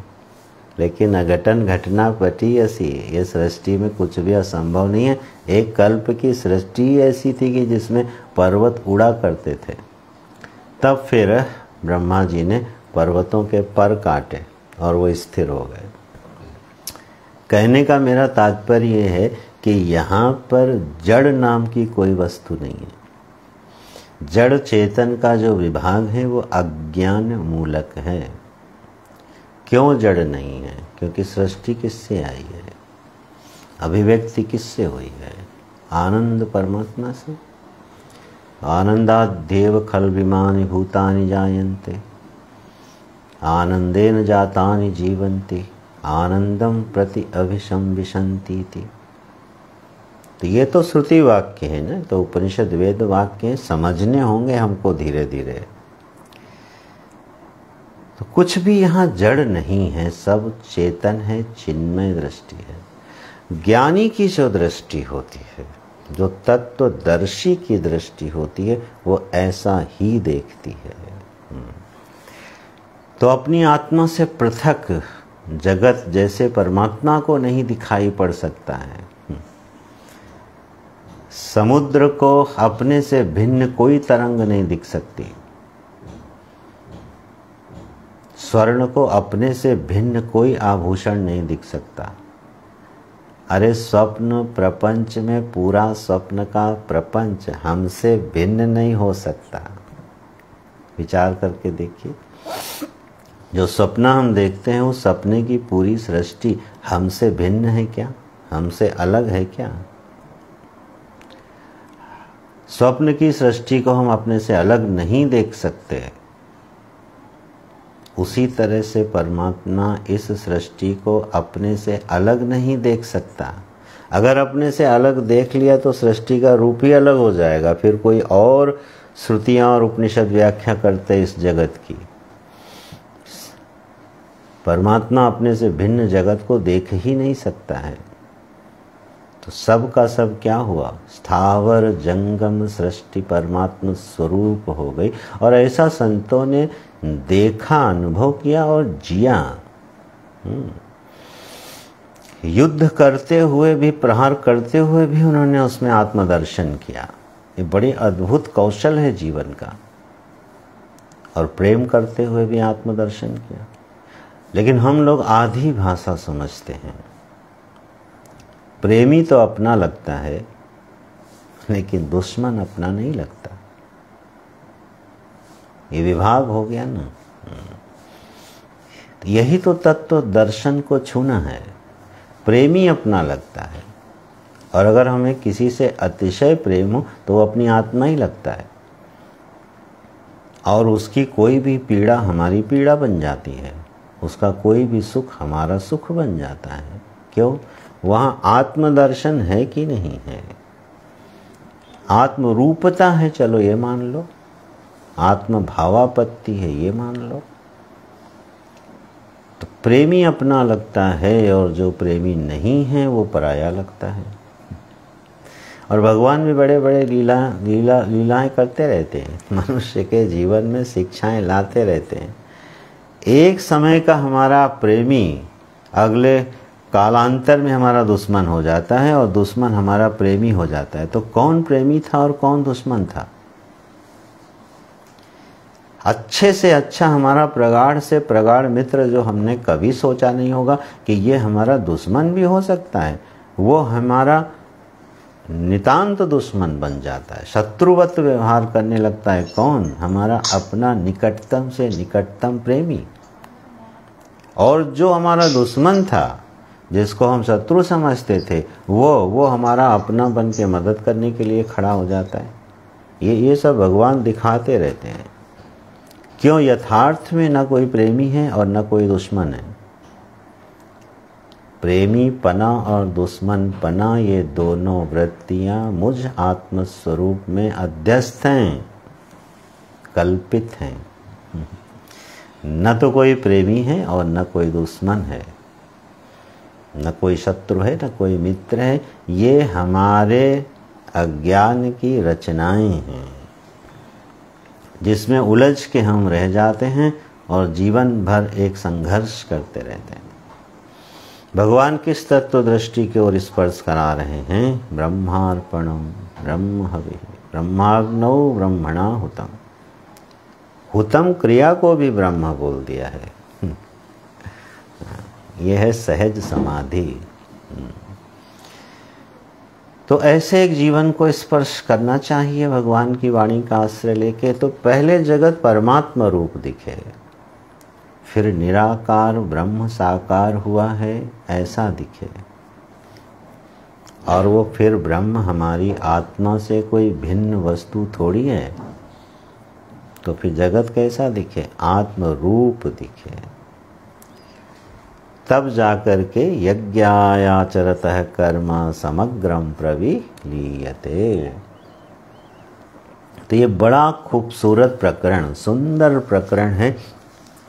लेकिन अघटन घटना पटी ऐसी, ये सृष्टि में कुछ भी असंभव नहीं है। एक कल्प की सृष्टि ऐसी थी कि जिसमें पर्वत उड़ा करते थे। तब फिर ब्रह्मा जी ने पर्वतों के पर काटे और वो स्थिर हो गए। कहने का मेरा तात्पर्य ये है कि यहाँ पर जड़ नाम की कोई वस्तु नहीं है। जड़ चेतन का जो विभाग है वो अज्ञान मूलक है। क्यों जड़ नहीं है? क्योंकि सृष्टि किससे आई है? अभिव्यक्ति किससे हुई है? आनंद परमात्मा से। आनंदाद्येव खल्विमानि भूतानि जायन्ते, आनंदेन जातानि जीवन्ति, आनंदम प्रति अभिसंविशन्ति। तो ये तो श्रुति वाक्य है ना, तो उपनिषद वेद वाक्य समझने होंगे हमको धीरे धीरे। तो कुछ भी यहाँ जड़ नहीं है, सब चेतन है, चिन्मय दृष्टि है। ज्ञानी की जो दृष्टि होती है, जो तत्वदर्शी की दृष्टि होती है, वो ऐसा ही देखती है। तो अपनी आत्मा से पृथक जगत जैसे परमात्मा को नहीं दिखाई पड़ सकता है। समुद्र को अपने से भिन्न कोई तरंग नहीं दिख सकती। स्वर्ण को अपने से भिन्न कोई आभूषण नहीं दिख सकता। अरे स्वप्न प्रपंच में पूरा स्वप्न का प्रपंच हमसे भिन्न नहीं हो सकता। विचार करके देखिए, जो स्वप्न हम देखते हैं उस सपने की पूरी सृष्टि हमसे भिन्न है क्या? हमसे अलग है क्या? स्वप्न की सृष्टि को हम अपने से अलग नहीं देख सकते। उसी तरह से परमात्मा इस सृष्टि को अपने से अलग नहीं देख सकता। अगर अपने से अलग देख लिया तो सृष्टि का रूप ही अलग हो जाएगा। फिर कोई और श्रुतियां और उपनिषद व्याख्या करते इस जगत की। परमात्मा अपने से भिन्न जगत को देख ही नहीं सकता है। तो सब का सब क्या हुआ? स्थावर जंगम सृष्टि परमात्मा स्वरूप हो गई। और ऐसा संतों ने देखा, अनुभव किया और जिया। युद्ध करते हुए भी, प्रहार करते हुए भी उन्होंने उसमें आत्मदर्शन किया। ये बड़ी अद्भुत कौशल है जीवन का। और प्रेम करते हुए भी आत्मदर्शन किया। लेकिन हम लोग आधी भाषा समझते हैं। प्रेमी तो अपना लगता है, लेकिन दुश्मन अपना नहीं लगता। ये विभाग हो गया ना। यही तो तत्व दर्शन को छूना है। प्रेमी अपना लगता है, और अगर हमें किसी से अतिशय प्रेम हो तो वो अपनी आत्मा ही लगता है। और उसकी कोई भी पीड़ा हमारी पीड़ा बन जाती है, उसका कोई भी सुख हमारा सुख बन जाता है। क्यों? वहाँ आत्मदर्शन है कि नहीं है? आत्मरूपता है, चलो ये मान लो। आत्मभावापत्ति है, ये मान लो। तो प्रेमी अपना लगता है, और जो प्रेमी नहीं है वो पराया लगता है। और भगवान भी बड़े बड़े लीलाएं करते रहते हैं, मनुष्य के जीवन में शिक्षाएं लाते रहते हैं। एक समय का हमारा प्रेमी अगले कालांतर में हमारा दुश्मन हो जाता है, और दुश्मन हमारा प्रेमी हो जाता है। तो कौन प्रेमी था और कौन दुश्मन था? अच्छे से अच्छा हमारा प्रगाढ़ से प्रगाढ़ मित्र जो हमने कभी सोचा नहीं होगा कि ये हमारा दुश्मन भी हो सकता है, वो हमारा नितांत दुश्मन बन जाता है। शत्रुवत व्यवहार करने लगता है। कौन? हमारा अपना निकटतम से निकटतम प्रेमी। और जो हमारा दुश्मन था, जिसको हम शत्रु समझते थे, वो हमारा अपना बन के मदद करने के लिए खड़ा हो जाता है। ये सब भगवान दिखाते रहते हैं। क्यों? यथार्थ में न कोई प्रेमी है और न कोई दुश्मन है। प्रेमी पना और दुश्मन पना, ये दोनों वृत्तियां मुझ आत्मस्वरूप में अध्यस्त हैं, कल्पित हैं। न तो कोई प्रेमी है और न कोई दुश्मन है, न कोई शत्रु है, न कोई मित्र है। ये हमारे अज्ञान की रचनाएं हैं, जिसमें उलझ के हम रह जाते हैं और जीवन भर एक संघर्ष करते रहते हैं। भगवान किस तत्व दृष्टि की ओर स्पर्श करा रहे हैं? ब्रह्मार्पणम ब्रह्म हविः ब्रह्माग्नौ ब्रह्मणा हुतम। हुतम क्रिया को भी ब्रह्म बोल दिया है। यह है सहज समाधि। तो ऐसे एक जीवन को स्पर्श करना चाहिए भगवान की वाणी का आश्रय लेके। तो पहले जगत परमात्मा रूप दिखे, फिर निराकार ब्रह्म साकार हुआ है ऐसा दिखे, और वो फिर ब्रह्म हमारी आत्मा से कोई भिन्न वस्तु थोड़ी है। तो फिर जगत कैसा दिखे? आत्म रूप दिखे। तब जाकर के यज्ञायाचरतः कर्म समग्रम प्रविलीयते। तो ये बड़ा खूबसूरत प्रकरण, सुंदर प्रकरण है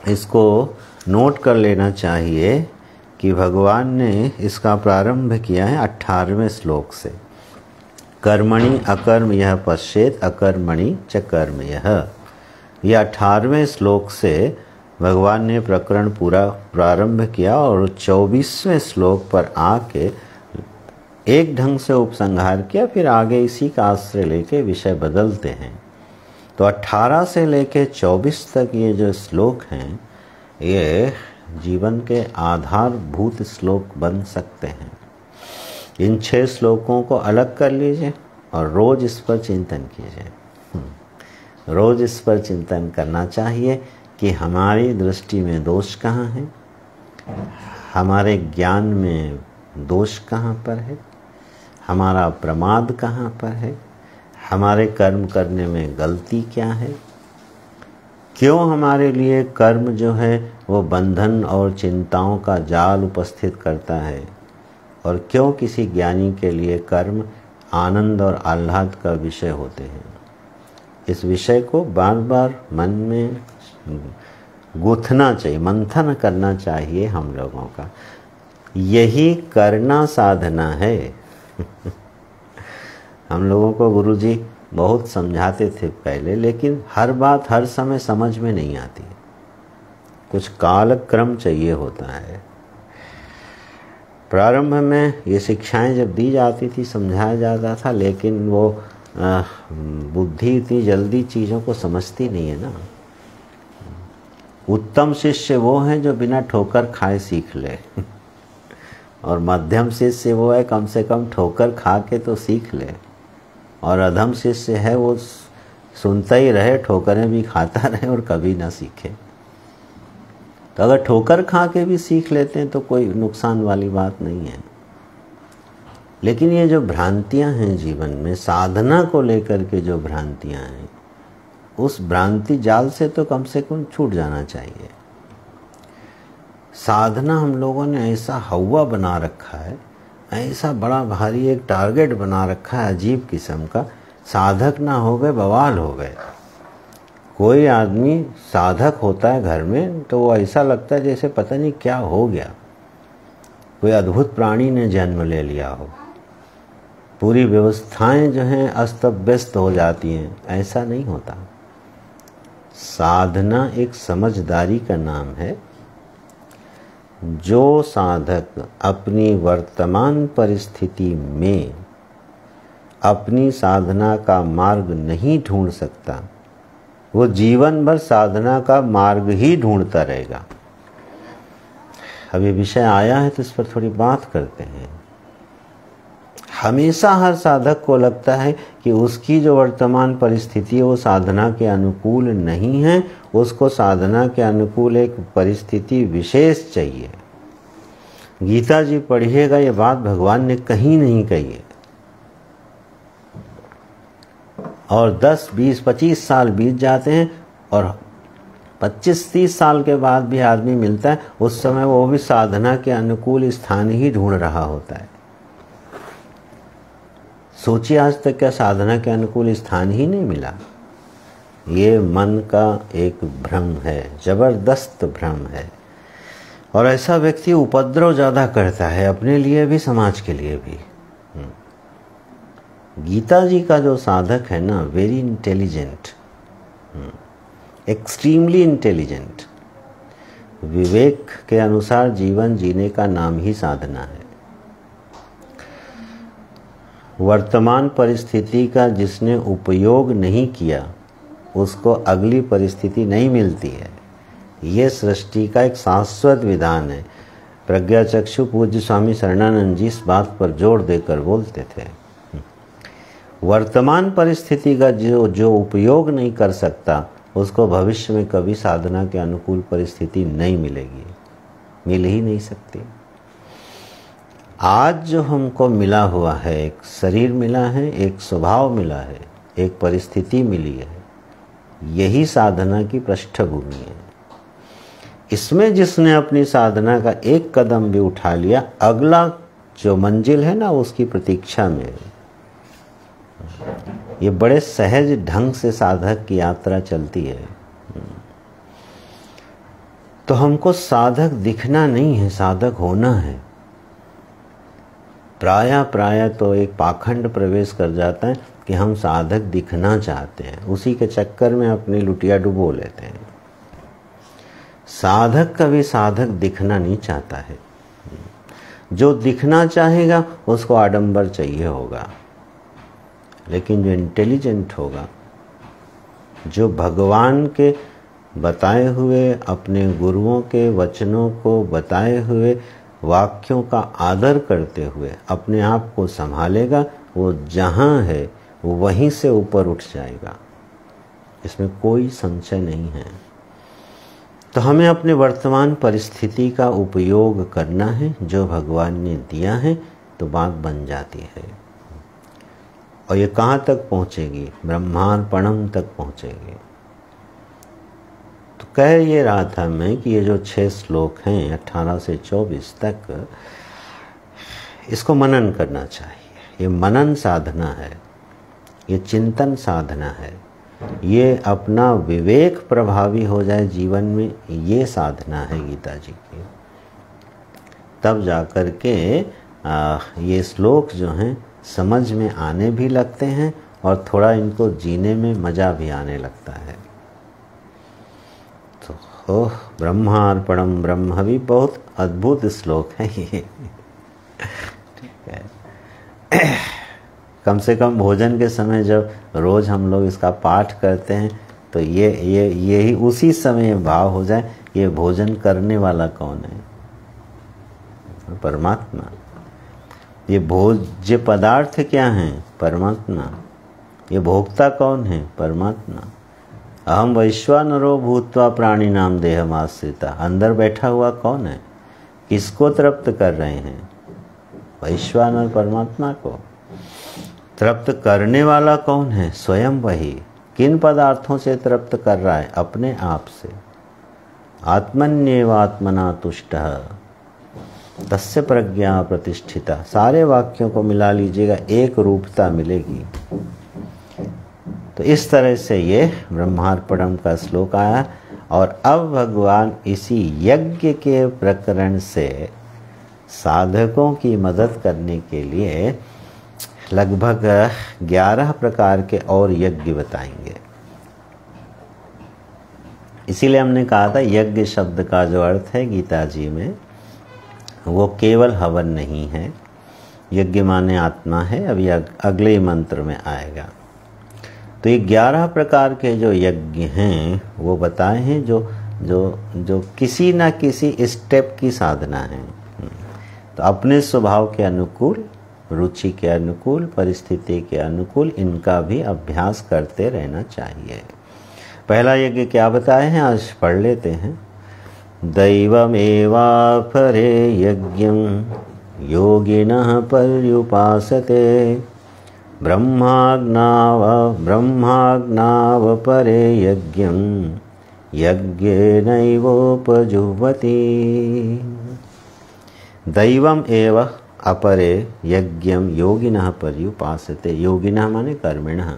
इसको नोट कर लेना चाहिए कि भगवान ने इसका प्रारंभ किया है 18वें श्लोक से। कर्मणि अकर्म यह पश्चेत अकर्मणि च कर्म यह 18वें श्लोक से भगवान ने प्रकरण पूरा प्रारंभ किया और 24वें श्लोक पर आके एक ढंग से उपसंहार किया, फिर आगे इसी का आश्रय लेके विषय बदलते हैं। तो 18 से लेके 24 तक ये जो श्लोक हैं ये जीवन के आधारभूत श्लोक बन सकते हैं। इन 6 श्लोकों को अलग कर लीजिए और रोज इस पर चिंतन कीजिए। रोज इस पर चिंतन करना चाहिए कि हमारी दृष्टि में दोष कहाँ है, हमारे ज्ञान में दोष कहाँ पर है, हमारा प्रमाद कहाँ पर है, हमारे कर्म करने में गलती क्या है, क्यों हमारे लिए कर्म जो है वो बंधन और चिंताओं का जाल उपस्थित करता है, और क्यों किसी ज्ञानी के लिए कर्म आनंद और आह्लाद का विषय होते हैं। इस विषय को बार बार मन में गूंथना चाहिए, मंथन करना चाहिए हम लोगों का। यही करना साधना है। हम लोगों को गुरुजी बहुत समझाते थे पहले, लेकिन हर बात हर समय समझ में नहीं आती। कुछ कालक्रम चाहिए होता है। प्रारंभ में ये शिक्षाएं जब दी जाती थी, समझाया जाता था, लेकिन वो बुद्धि इतनी जल्दी चीज़ों को समझती नहीं है ना। उत्तम शिष्य वो हैं जो बिना ठोकर खाए सीख ले और मध्यम शिष्य वो है कम से कम ठोकर खा के तो सीख ले, और अधम शिष्य है वो सुनता ही रहे, ठोकरें भी खाता रहे और कभी ना सीखे। तो अगर ठोकर खा के भी सीख लेते हैं तो कोई नुकसान वाली बात नहीं है। लेकिन ये जो भ्रांतियां हैं जीवन में, साधना को लेकर के जो भ्रांतियां हैं, उस भ्रांति जाल से तो कम से कम छूट जाना चाहिए। साधना हम लोगों ने ऐसा हवा बना रखा है, ऐसा बड़ा भारी एक टारगेट बना रखा है अजीब किस्म का। साधक ना हो गए बवाल हो गए। कोई आदमी साधक होता है घर में तो वो ऐसा लगता है जैसे पता नहीं क्या हो गया, कोई अद्भुत प्राणी ने जन्म ले लिया हो। पूरी व्यवस्थाएं जो हैं अस्त व्यस्त हो जाती हैं। ऐसा नहीं होता। साधना एक समझदारी का नाम है। जो साधक अपनी वर्तमान परिस्थिति में अपनी साधना का मार्ग नहीं ढूंढ सकता, वो जीवन भर साधना का मार्ग ही ढूंढता रहेगा। अब ये विषय आया है तो इस पर थोड़ी बात करते हैं। हमेशा हर साधक को लगता है कि उसकी जो वर्तमान परिस्थिति है वो साधना के अनुकूल नहीं है, उसको साधना के अनुकूल एक परिस्थिति विशेष चाहिए। गीता जी पढ़िएगा, ये बात भगवान ने कहीं नहीं कही है। और 10, 20, 25 साल बीत जाते हैं और 25-30 साल के बाद भी आदमी मिलता है, उस समय वो भी साधना के अनुकूल स्थान ही ढूंढ रहा होता है। सोचिए, आज तक क्या साधना के अनुकूल स्थान ही नहीं मिला? ये मन का एक भ्रम है, जबरदस्त भ्रम है। और ऐसा व्यक्ति उपद्रव ज़्यादा करता है, अपने लिए भी समाज के लिए भी। गीता जी का जो साधक है ना, वेरी इंटेलिजेंट, एक्सट्रीमली इंटेलिजेंट, विवेक के अनुसार जीवन जीने का नाम ही साधना है। वर्तमान परिस्थिति का जिसने उपयोग नहीं किया उसको अगली परिस्थिति नहीं मिलती है। ये सृष्टि का एक शाश्वत विधान है। प्रज्ञाचक्षु पूज्य स्वामी शरणानंद जी इस बात पर जोर देकर बोलते थे। वर्तमान परिस्थिति का जो उपयोग नहीं कर सकता उसको भविष्य में कभी साधना के अनुकूल परिस्थिति नहीं मिलेगी, मिल ही नहीं सकती। आज जो हमको मिला हुआ है, एक शरीर मिला है, एक स्वभाव मिला है, एक परिस्थिति मिली है, यही साधना की पृष्ठभूमि है। इसमें जिसने अपनी साधना का एक कदम भी उठा लिया, अगला जो मंजिल है ना उसकी प्रतीक्षा में है। ये बड़े सहज ढंग से साधक की यात्रा चलती है। तो हमको साधक दिखना नहीं है, साधक होना है। प्रायः तो एक पाखंड प्रवेश कर जाता है कि हम साधक दिखना चाहते हैं, उसी के चक्कर में अपनी लुटिया डुबो लेते हैं। साधक कभी साधक दिखना नहीं चाहता है। जो दिखना चाहेगा उसको आडंबर चाहिए होगा, लेकिन जो इंटेलिजेंट होगा, जो भगवान के बताए हुए, अपने गुरुओं के वचनों को बताए हुए वाक्यों का आदर करते हुए अपने आप को संभालेगा, वो जहाँ है वो वहीं से ऊपर उठ जाएगा, इसमें कोई संशय नहीं है। तो हमें अपने वर्तमान परिस्थिति का उपयोग करना है, जो भगवान ने दिया है तो बात बन जाती है। और ये कहाँ तक पहुँचेगी? ब्रह्मार्पणम तक पहुँचेगी। तो कह ये रहा था मैं कि ये जो 6 श्लोक हैं 18 से 24 तक, इसको मनन करना चाहिए। ये मनन साधना है, ये चिंतन साधना है, ये अपना विवेक प्रभावी हो जाए जीवन में, ये साधना है गीता जी की। तब जाकर के ये श्लोक जो हैं समझ में आने भी लगते हैं और थोड़ा इनको जीने में मज़ा भी आने लगता है। तो ओह, ब्रह्मार्पणम ब्रह्म भी बहुत अद्भुत श्लोक है ये। ठीक है, कम से कम भोजन के समय जब रोज़ हम लोग इसका पाठ करते हैं तो यही उसी समय भाव हो जाए, ये भोजन करने वाला कौन है? परमात्मा। ये भोज्य पदार्थ क्या हैं? परमात्मा। ये भोक्ता कौन है? परमात्मा। अहम वैश्वानरो भूत्वा प्राणी नाम देहमाश्रिता। अंदर बैठा हुआ कौन है? किसको तृप्त कर रहे हैं? वैश्वानर परमात्मा को। तृप्त करने वाला कौन है? स्वयं वही। किन पदार्थों से तृप्त कर रहा है? अपने आप से। आत्मन्येवात्मना तुष्टः तस्य प्रज्ञा प्रतिष्ठिता। सारे वाक्यों को मिला लीजिएगा, एक रूपता मिलेगी। तो इस तरह से ये ब्रह्मार्पणम का श्लोक आया। और अब भगवान इसी यज्ञ के प्रकरण से साधकों की मदद करने के लिए लगभग 11 प्रकार के और यज्ञ बताएंगे। इसीलिए हमने कहा था यज्ञ शब्द का जो अर्थ है गीता जी में, वो केवल हवन नहीं है। यज्ञ माने आत्मा है, अभी अगले मंत्र में आएगा। तो ये 11 प्रकार के जो यज्ञ हैं वो बताए हैं, जो किसी ना किसी स्टेप की साधना है। तो अपने स्वभाव के अनुकूल, रुचि के अनुकूल, परिस्थिति के अनुकूल इनका भी अभ्यास करते रहना चाहिए। पहला यज्ञ क्या बताए हैं आज पढ़ लेते हैं। दैवमेवापरे यज्ञं योगिनः पर्युपासते ब्रह्माज्ञावपरे यज्ञं यज्ञेनैवोपजुह्वति। दैवम एव अपरे यज्ञं योगिनः पर्युपासते। योगिनः माने कर्मिणः।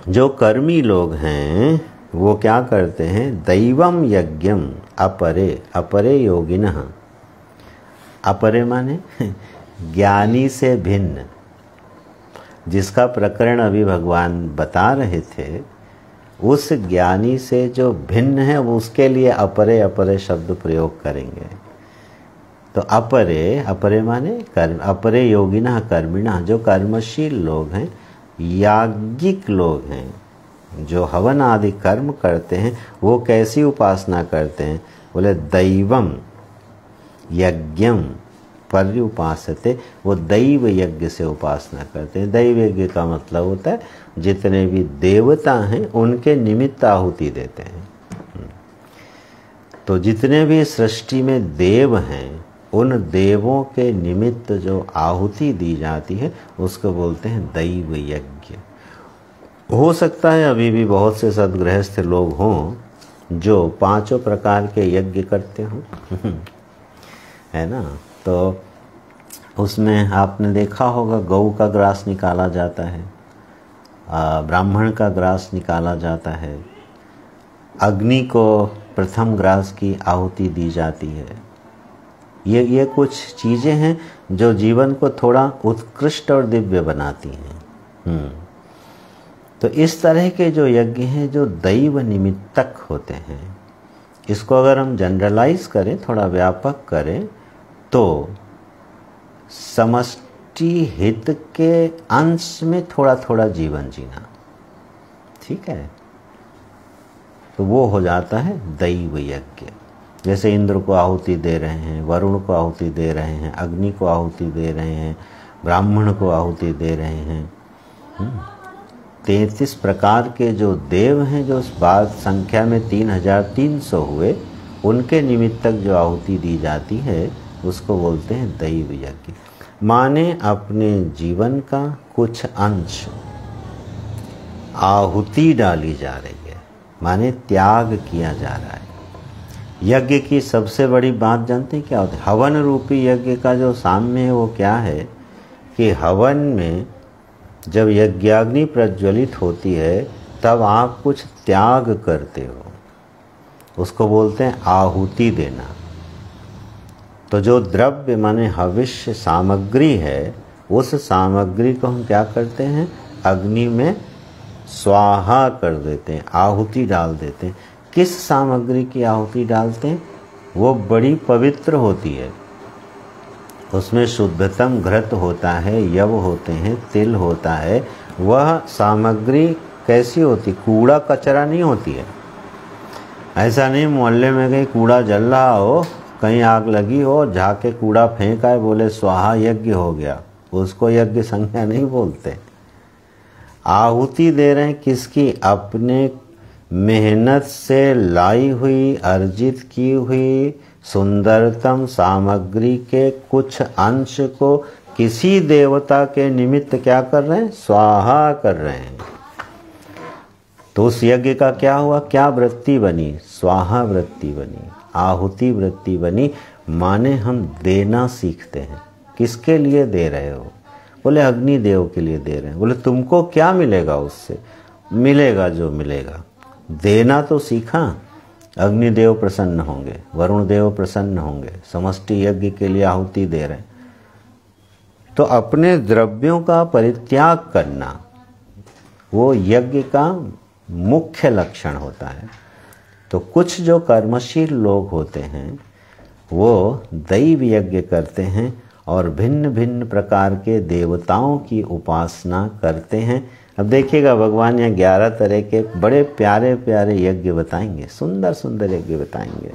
जो कर्मी लोग हैं वो क्या करते हैं? दैवम यज्ञम अपरे, अपरे योगिनः। अपरे माने ज्ञानी से भिन्न। जिसका प्रकरण अभी भगवान बता रहे थे, उस ज्ञानी से जो भिन्न है वो उसके लिए अपरे अपरे शब्द प्रयोग करेंगे। तो अपरे, अपरे माने कर्म, अपरे योगिनः कर्मिणः। जो कर्मशील लोग हैं, याज्ञिक लोग हैं, जो हवन आदि कर्म करते हैं, वो कैसी उपासना करते हैं? बोले दैवम यज्ञम पर्युपासते। वो दैव यज्ञ से उपासना करते हैं। दैव यज्ञ का मतलब होता है जितने भी देवता हैं उनके निमित्त आहुति देते हैं। तो जितने भी सृष्टि में देव हैं, उन देवों के निमित्त जो आहुति दी जाती है उसको बोलते हैं दैव यज्ञ। हो सकता है अभी भी बहुत से सद्गृहस्थ लोग हों जो 5 प्रकार के यज्ञ करते हों, है ना। तो उसमें आपने देखा होगा गौ का ग्रास निकाला जाता है, ब्राह्मण का ग्रास निकाला जाता है, अग्नि को प्रथम ग्रास की आहुति दी जाती है। ये कुछ चीज़ें हैं जो जीवन को थोड़ा उत्कृष्ट और दिव्य बनाती हैं। तो इस तरह के जो यज्ञ हैं जो दैव निमित्तक होते हैं, इसको अगर हम जनरलाइज करें, थोड़ा व्यापक करें, तो समष्टि हित के अंश में थोड़ा थोड़ा जीवन जीना, ठीक है, तो वो हो जाता है दैव यज्ञ। जैसे इंद्र को आहुति दे रहे हैं, वरुण को आहुति दे रहे हैं, अग्नि को आहुति दे रहे हैं, ब्राह्मण को आहुति दे रहे हैं। 33 प्रकार के जो देव हैं, जो उस बात संख्या में 3300 हुए, उनके निमित्तक जो आहुति दी जाती है उसको बोलते हैं दैव यज्ञ। माने अपने जीवन का कुछ अंश आहुति डाली जा रही है, माने त्याग किया जा रहा है। यज्ञ की सबसे बड़ी बात जानते हैं क्या होती है? हवन रूपी यज्ञ का जो साम्य है वो क्या है कि हवन में जब यज्ञाग्नि प्रज्वलित होती है तब आप कुछ त्याग करते हो, उसको बोलते हैं आहुति देना। तो जो द्रव्य माने हविष्य सामग्री है, उस सामग्री को हम क्या करते हैं? अग्नि में स्वाहा कर देते हैं, आहुति डाल देते हैं। किस सामग्री की आहुति डालते हैं? वो बड़ी पवित्र होती है, उसमें शुद्धतम घृत होता है, यव होते हैं, तिल होता है। वह सामग्री कैसी होती? कूड़ा कचरा नहीं होती है। ऐसा नहीं मोहल्ले में कहीं कूड़ा जल रहा हो, कहीं आग लगी हो, जाके कूड़ा फेंका है, बोले स्वाहा यज्ञ हो गया, उसको यज्ञ संज्ञा नहीं बोलते। आहुति दे रहे हैं किसकी? अपने मेहनत से लाई हुई, अर्जित की हुई सुंदरतम सामग्री के कुछ अंश को किसी देवता के निमित्त क्या कर रहे हैं? स्वाहा कर रहे हैं। तो उस यज्ञ का क्या हुआ? क्या वृत्ति बनी? स्वाहा वृत्ति बनी, आहुति वृत्ति बनी। माने हम देना सीखते हैं। किसके लिए दे रहे हो? बोले अग्निदेव के लिए दे रहे हैं। बोले तुमको क्या मिलेगा उससे? मिलेगा जो मिलेगा, देना तो सीखा। अग्निदेव प्रसन्न होंगे, वरुण देव प्रसन्न होंगे, समष्टि यज्ञ के लिए आहुति दे रहे हैं। तो अपने द्रव्यों का परित्याग करना वो यज्ञ का मुख्य लक्षण होता है। तो कुछ जो कर्मशील लोग होते हैं वो दैव यज्ञ करते हैं और भिन्न भिन्न प्रकार के देवताओं की उपासना करते हैं। अब देखिएगा भगवान यहाँ 11 तरह के बड़े प्यारे प्यारे यज्ञ बताएंगे, सुंदर सुंदर यज्ञ बताएंगे।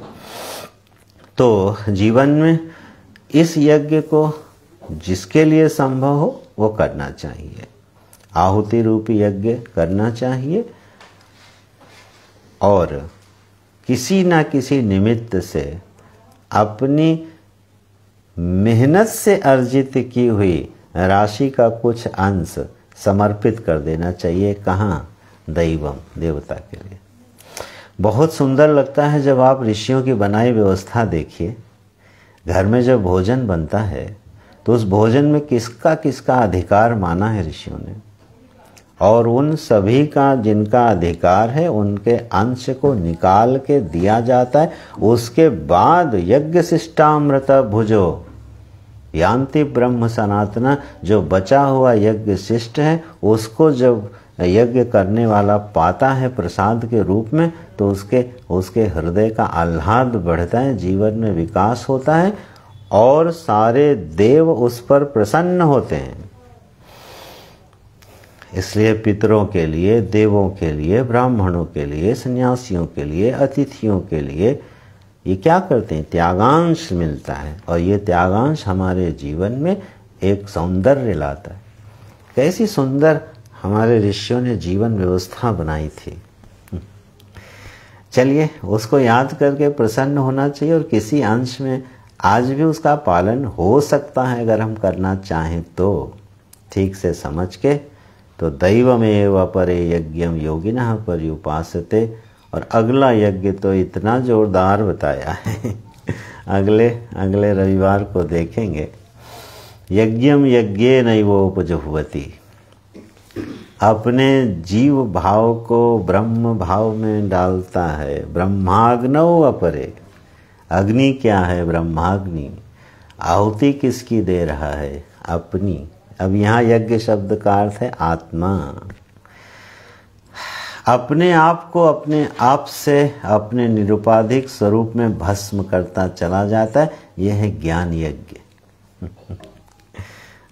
तो जीवन में इस यज्ञ को जिसके लिए संभव हो वो करना चाहिए। आहुति रूपी यज्ञ करना चाहिए और किसी ना किसी निमित्त से अपनी मेहनत से अर्जित की हुई राशि का कुछ अंश समर्पित कर देना चाहिए। कहाँ? दैवम, देवता के लिए। बहुत सुंदर लगता है जब आप ऋषियों की बनाई व्यवस्था देखिए। घर में जब भोजन बनता है तो उस भोजन में किसका किसका अधिकार माना है ऋषियों ने, और उन सभी का जिनका अधिकार है उनके अंश को निकाल के दिया जाता है। उसके बाद यज्ञ शिष्टामृत भुजो यान्ति ब्रह्म सनातना, जो बचा हुआ यज्ञ शिष्ट है उसको जब यज्ञ करने वाला पाता है प्रसाद के रूप में, तो उसके हृदय का आह्लाद बढ़ता है, जीवन में विकास होता है और सारे देव उस पर प्रसन्न होते हैं। इसलिए पितरों के लिए, देवों के लिए, ब्राह्मणों के लिए, सन्यासियों के लिए, अतिथियों के लिए ये क्या करते हैं? त्यागांश मिलता है और ये त्यागांश हमारे जीवन में एक सौंदर्य लाता है। कैसी सुंदर हमारे ऋषियों ने जीवन व्यवस्था बनाई थी। चलिए उसको याद करके प्रसन्न होना चाहिए और किसी अंश में आज भी उसका पालन हो सकता है अगर हम करना चाहें तो, ठीक से समझ के। तो दैवमेव परे यज्ञम योगिनः पर्युपासते। और अगला यज्ञ तो इतना जोरदार बताया है अगले रविवार को देखेंगे। यज्ञम यज्ञेनैवोपजुह्वति। अपने जीव भाव को ब्रह्म भाव में डालता है। ब्रह्माग्नौ अपरे, अग्नि क्या है? ब्रह्माग्नि। आहुति किसकी दे रहा है? अपनी। अब यहाँ यज्ञ शब्द का अर्थ है आत्मा। अपने आप को अपने आप से अपने निरुपाधिक स्वरूप में भस्म करता चला जाता है। यह है ज्ञान यज्ञ।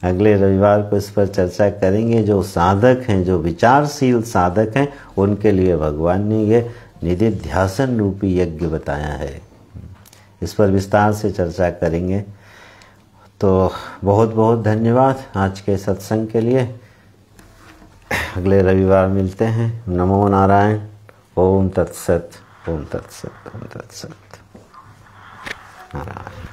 अगले रविवार को इस पर चर्चा करेंगे। जो साधक हैं, जो विचारशील साधक हैं, उनके लिए भगवान ने ये निधिध्यासन रूपी यज्ञ बताया है। इस पर विस्तार से चर्चा करेंगे। तो बहुत बहुत धन्यवाद आज के सत्संग के लिए। अगले रविवार मिलते हैं। नमो नारायण। ओम तत्सत, ओम तत्सत, ओम तत्सत। नारायण।